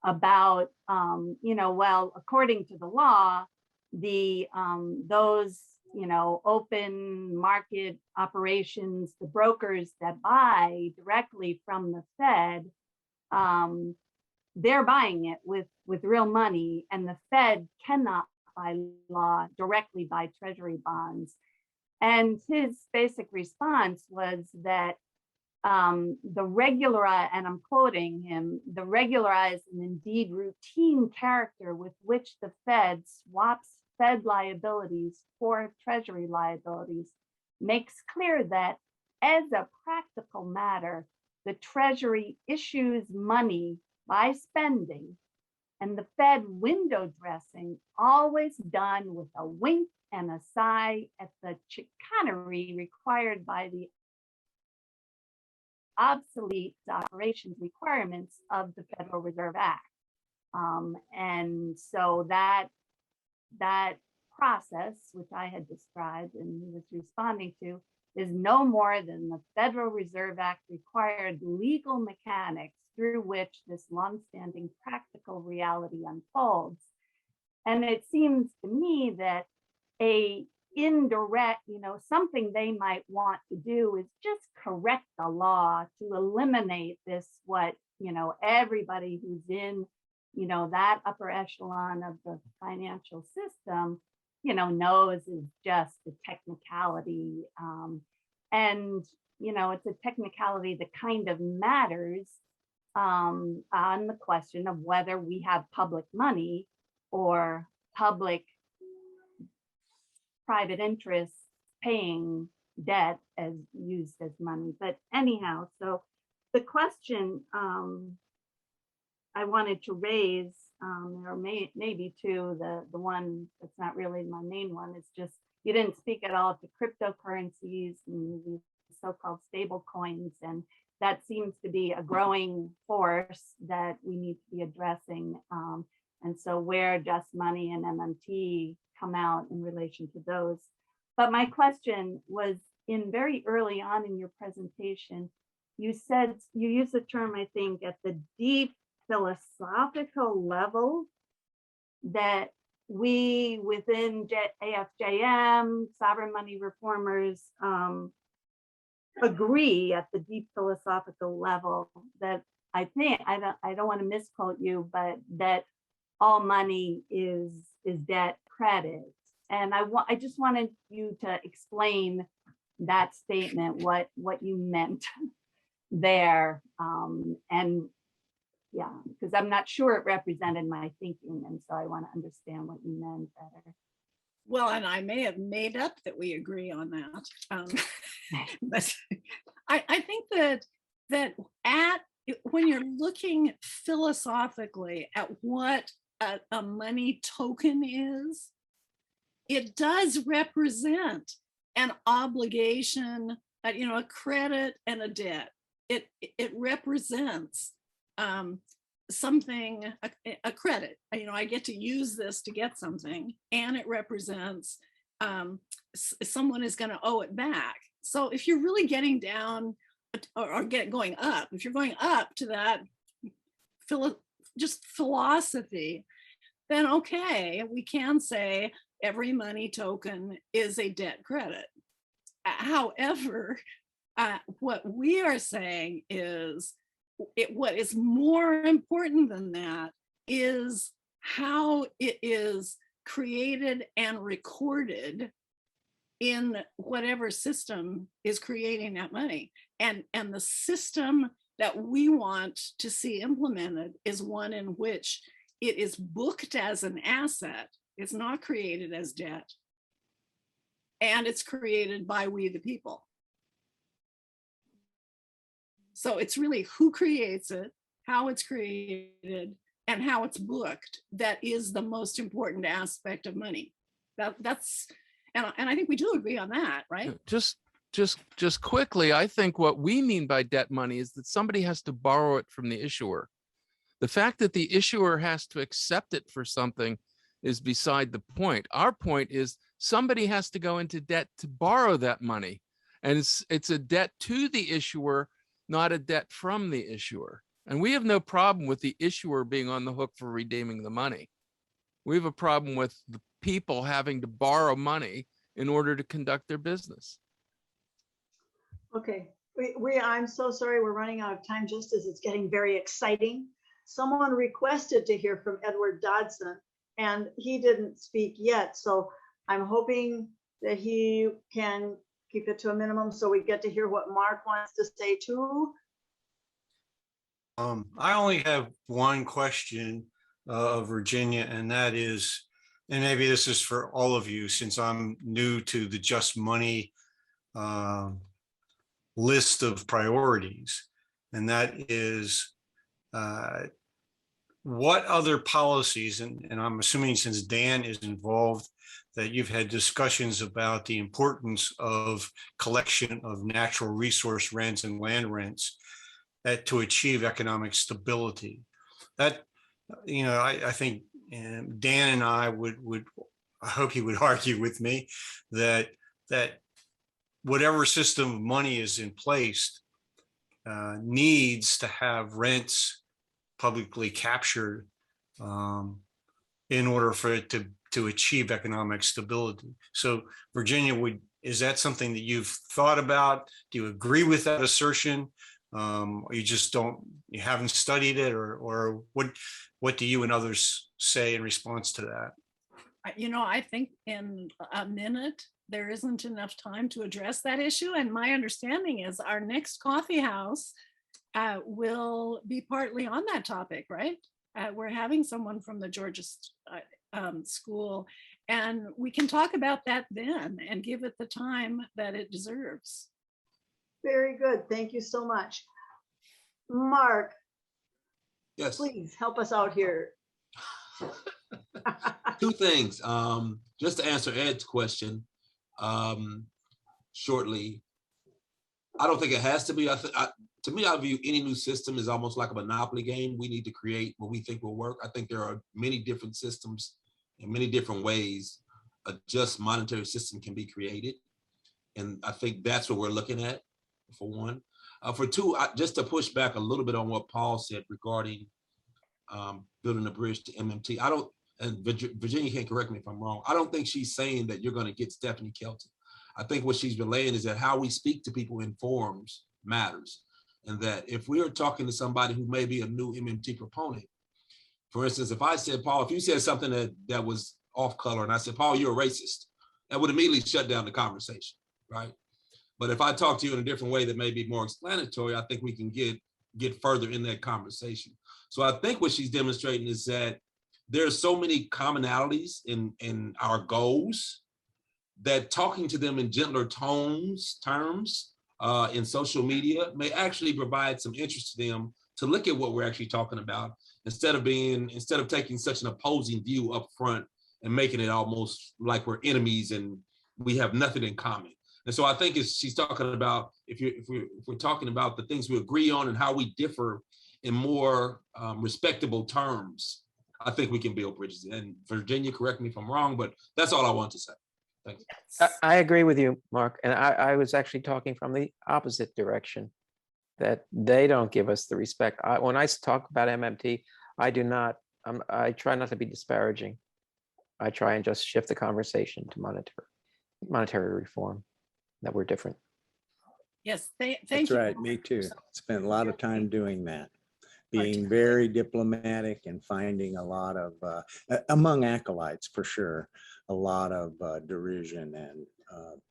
K: about, well, according to the law, those open market operations, the brokers that buy directly from the Fed, they're buying it with real money, and the Fed cannot by law directly buy treasury bonds. And his basic response was that the regularized, and I'm quoting him, the regularized and indeed routine character with which the Fed swaps Fed liabilities for treasury liabilities makes clear that as a practical matter, the Treasury issues money by spending, and the Fed window dressing, always done with a wink and a sigh at the chicanery required by the obsolete the operations requirements of the Federal Reserve Act. And so that process, which I had described and he was responding to, is no more than the Federal Reserve Act required legal mechanics through which this longstanding practical reality unfolds. And it seems to me that a indirect, something they might want to do is just correct the law to eliminate this, what, everybody who's in, that upper echelon of the financial system, knows is just a technicality. And, it's a technicality that kind of matters on the question of whether we have public money or public private interests paying debt as used as money. But anyhow, so the question I wanted to raise, or maybe two, the one that's not really my main one, is just you didn't speak at all to cryptocurrencies and the so-called stable coins, and that seems to be a growing force that we need to be addressing. And so where Just Money and MMT come out in relation to those. But my question was, in very early on in your presentation, you said, you used the term, I think, at the deep philosophical level, that we within AFJM, sovereign money reformers, agree at the deep philosophical level that I think, I don't want to misquote you, but that all money is debt credit. And I just wanted you to explain that statement, what you meant there. And yeah, because I'm not sure it represented my thinking. And so I want to understand what you meant better.
B: Well, and I may have made up that we agree on that. But I think that when you're looking philosophically at what a money token is, it does represent an obligation, a credit and a debt. It represents something, a credit. I get to use this to get something, and it represents someone is going to owe it back. So if you're really getting down or going up, if you're going up to that just philosophy, then okay, we can say every money token is a debt credit. However, what we are saying is what is more important than that is how it is created and recorded in whatever system is creating that money. And the system that we want to see implemented is one in which it is booked as an asset. It's not created as debt. And it's created by we the people. So it's really who creates it, how it's created, and how it's booked that is the most important aspect of money. That's and I think we do agree on that, right?
D: Just quickly, I think what we mean by debt money is that somebody has to borrow it from the issuer. The fact that the issuer has to accept it for something is beside the point. Our point is somebody has to go into debt to borrow that money. And it's a debt to the issuer, not a debt from the issuer. And we have no problem with the issuer being on the hook for redeeming the money. We have a problem with the people having to borrow money in order to conduct their business.
A: Okay, I'm so sorry, we're running out of time just as it's getting very exciting. Someone requested to hear from Edward Dodson, and he didn't speak yet. So I'm hoping that he can keep it to a minimum so we get to hear what Mark wants to say too.
L: I only have one question of Virginia, and that is, and maybe this is for all of you since I'm new to the Just Money list of priorities, and that is what other policies, and I'm assuming since Dan is involved, that you've had discussions about the importance of collection of natural resource rents and land rents that to achieve economic stability. That, I think Dan and I I hope he would argue with me that whatever system of money is in place needs to have rents publicly captured in order for it to achieve economic stability. So Virginia, is that something that you've thought about? Do you agree with that assertion? Or you haven't studied it, or what do you and others say in response to that?
B: I think in a minute, there isn't enough time to address that issue. And my understanding is our next coffee house will be partly on that topic, right? We're having someone from the Georgia school, and we can talk about that then and give it the time that it deserves.
A: Very good. Thank you so much. Mark,
E: Yes.
A: please help us out here.
E: Two things. Just to answer Ed's question shortly, I don't think it has to be. To me, I view any new system as almost like a monopoly game. We need to create what we think will work. I think there are many different systems and many different ways a just monetary system can be created. And I think that's what we're looking at, for one. For two, just to push back a little bit on what Paul said regarding building a bridge to MMT. And Virginia can't correct me if I'm wrong. I don't think she's saying that you're going to get Stephanie Kelton. I think what she's relaying is that how we speak to people in forums matters. And that if we are talking to somebody who may be a new MMT proponent, for instance, if I said, Paul, if you said something that was off color and I said, Paul, you're a racist, that would immediately shut down the conversation, right? But if I talk to you in a different way that may be more explanatory, I think we can get further in that conversation. So I think what she's demonstrating is that there's so many commonalities in our goals that talking to them in gentler terms in social media may actually provide some interest to them to look at what we're actually talking about instead of taking such an opposing view up front and making it almost like we're enemies and we have nothing in common. And so I think she's talking about, if we're talking about the things we agree on and how we differ in more respectable terms, I think we can build bridges. And Virginia, correct me if I'm wrong, but that's all I want to say. Thanks.
J: I agree with you, Mark. And I was actually talking from the opposite direction, that they don't give us the respect. When I talk about MMT, I try not to be disparaging. I try and just shift the conversation to monetary reform, that we're different.
B: Yes, thank you.
I: That's right, me too. Spent a lot of time doing that, being very diplomatic and finding a lot of, among acolytes for sure, a lot of derision and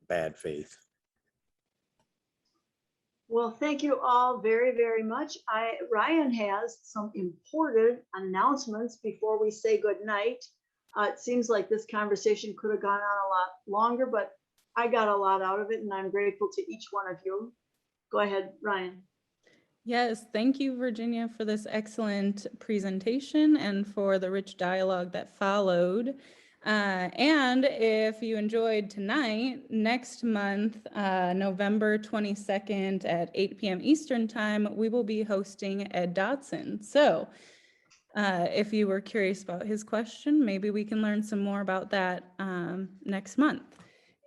I: bad faith.
A: Well, thank you all very, very much. Ryan has some important announcements before we say good night. It seems like this conversation could have gone on a lot longer, but I got a lot out of it, and I'm grateful to each one of you. Go ahead, Ryan.
M: Yes, thank you, Virginia, for this excellent presentation and for the rich dialogue that followed. And if you enjoyed tonight, next month, November 22nd at 8 p.m. Eastern Time, we will be hosting Ed Dodson. So if you were curious about his question, maybe we can learn some more about that next month.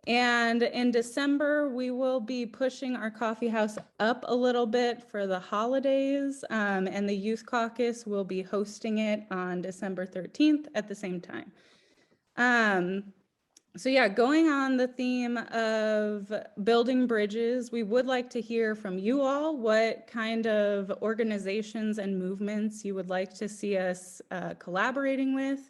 M: And in December, we will be pushing our coffee house up a little bit for the holidays, and the Youth Caucus will be hosting it on December 13th at the same time. So yeah, going on the theme of building bridges, we would like to hear from you all what kind of organizations and movements you would like to see us collaborating with.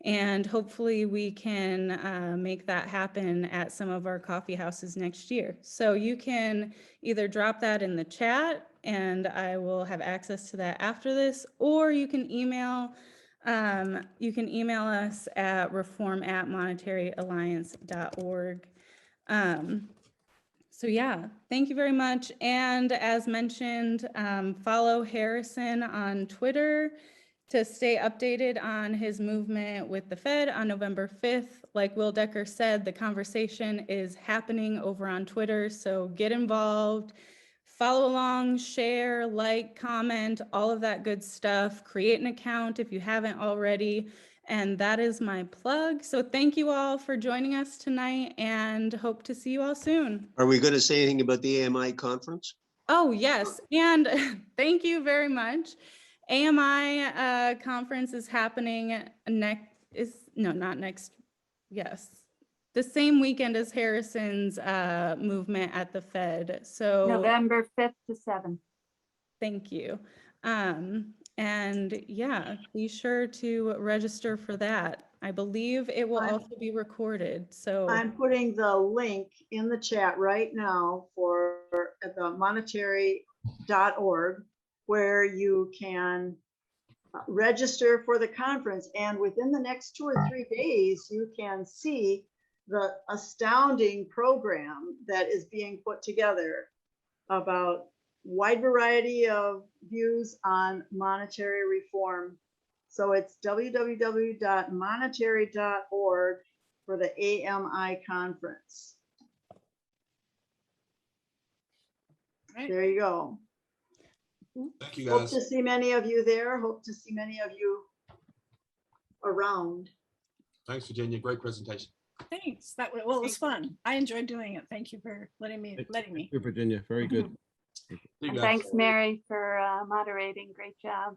M: And hopefully we can make that happen at some of our coffee houses next year. So you can either drop that in the chat and I will have access to that after this, or you can email us at reform@monetaryalliance.org. So yeah, thank you very much. And as mentioned, follow Harrison on Twitter to stay updated on his movement with the Fed on November 5th. Like Will Decker said, the conversation is happening over on Twitter, so get involved, follow along, share, like, comment, all of that good stuff. Create an account if you haven't already. And that is my plug. So thank you all for joining us tonight and hope to see you all soon.
F: Are we going to say anything about the AMI conference?
M: Oh, yes. And thank you very much. AMI conference is happening the same weekend as Harrison's movement at the Fed. So
K: November 5th to 7th.
M: thank you. And yeah, be sure to register for that. I believe it will also be recorded. So
A: I'm putting the link in the chat right now for the monetary.org, where you can register for the conference. And within the next 2 or 3 days, you can see the astounding program that is being put together about wide variety of views on monetary reform. So it's www.monetary.org for the AMI conference.
B: Right.
A: There you go.
E: Thank you,
A: Hope
E: guys.
A: to see many of you there. Hope to see many of you around.
E: Thanks, Virginia. Great presentation.
B: Thanks. Well, it was fun. I enjoyed doing it. Thank you for letting me.
N: Thank you, Virginia. Very good.
E: See you
K: And
E: guys.
K: thanks, Mary, for moderating. Great job.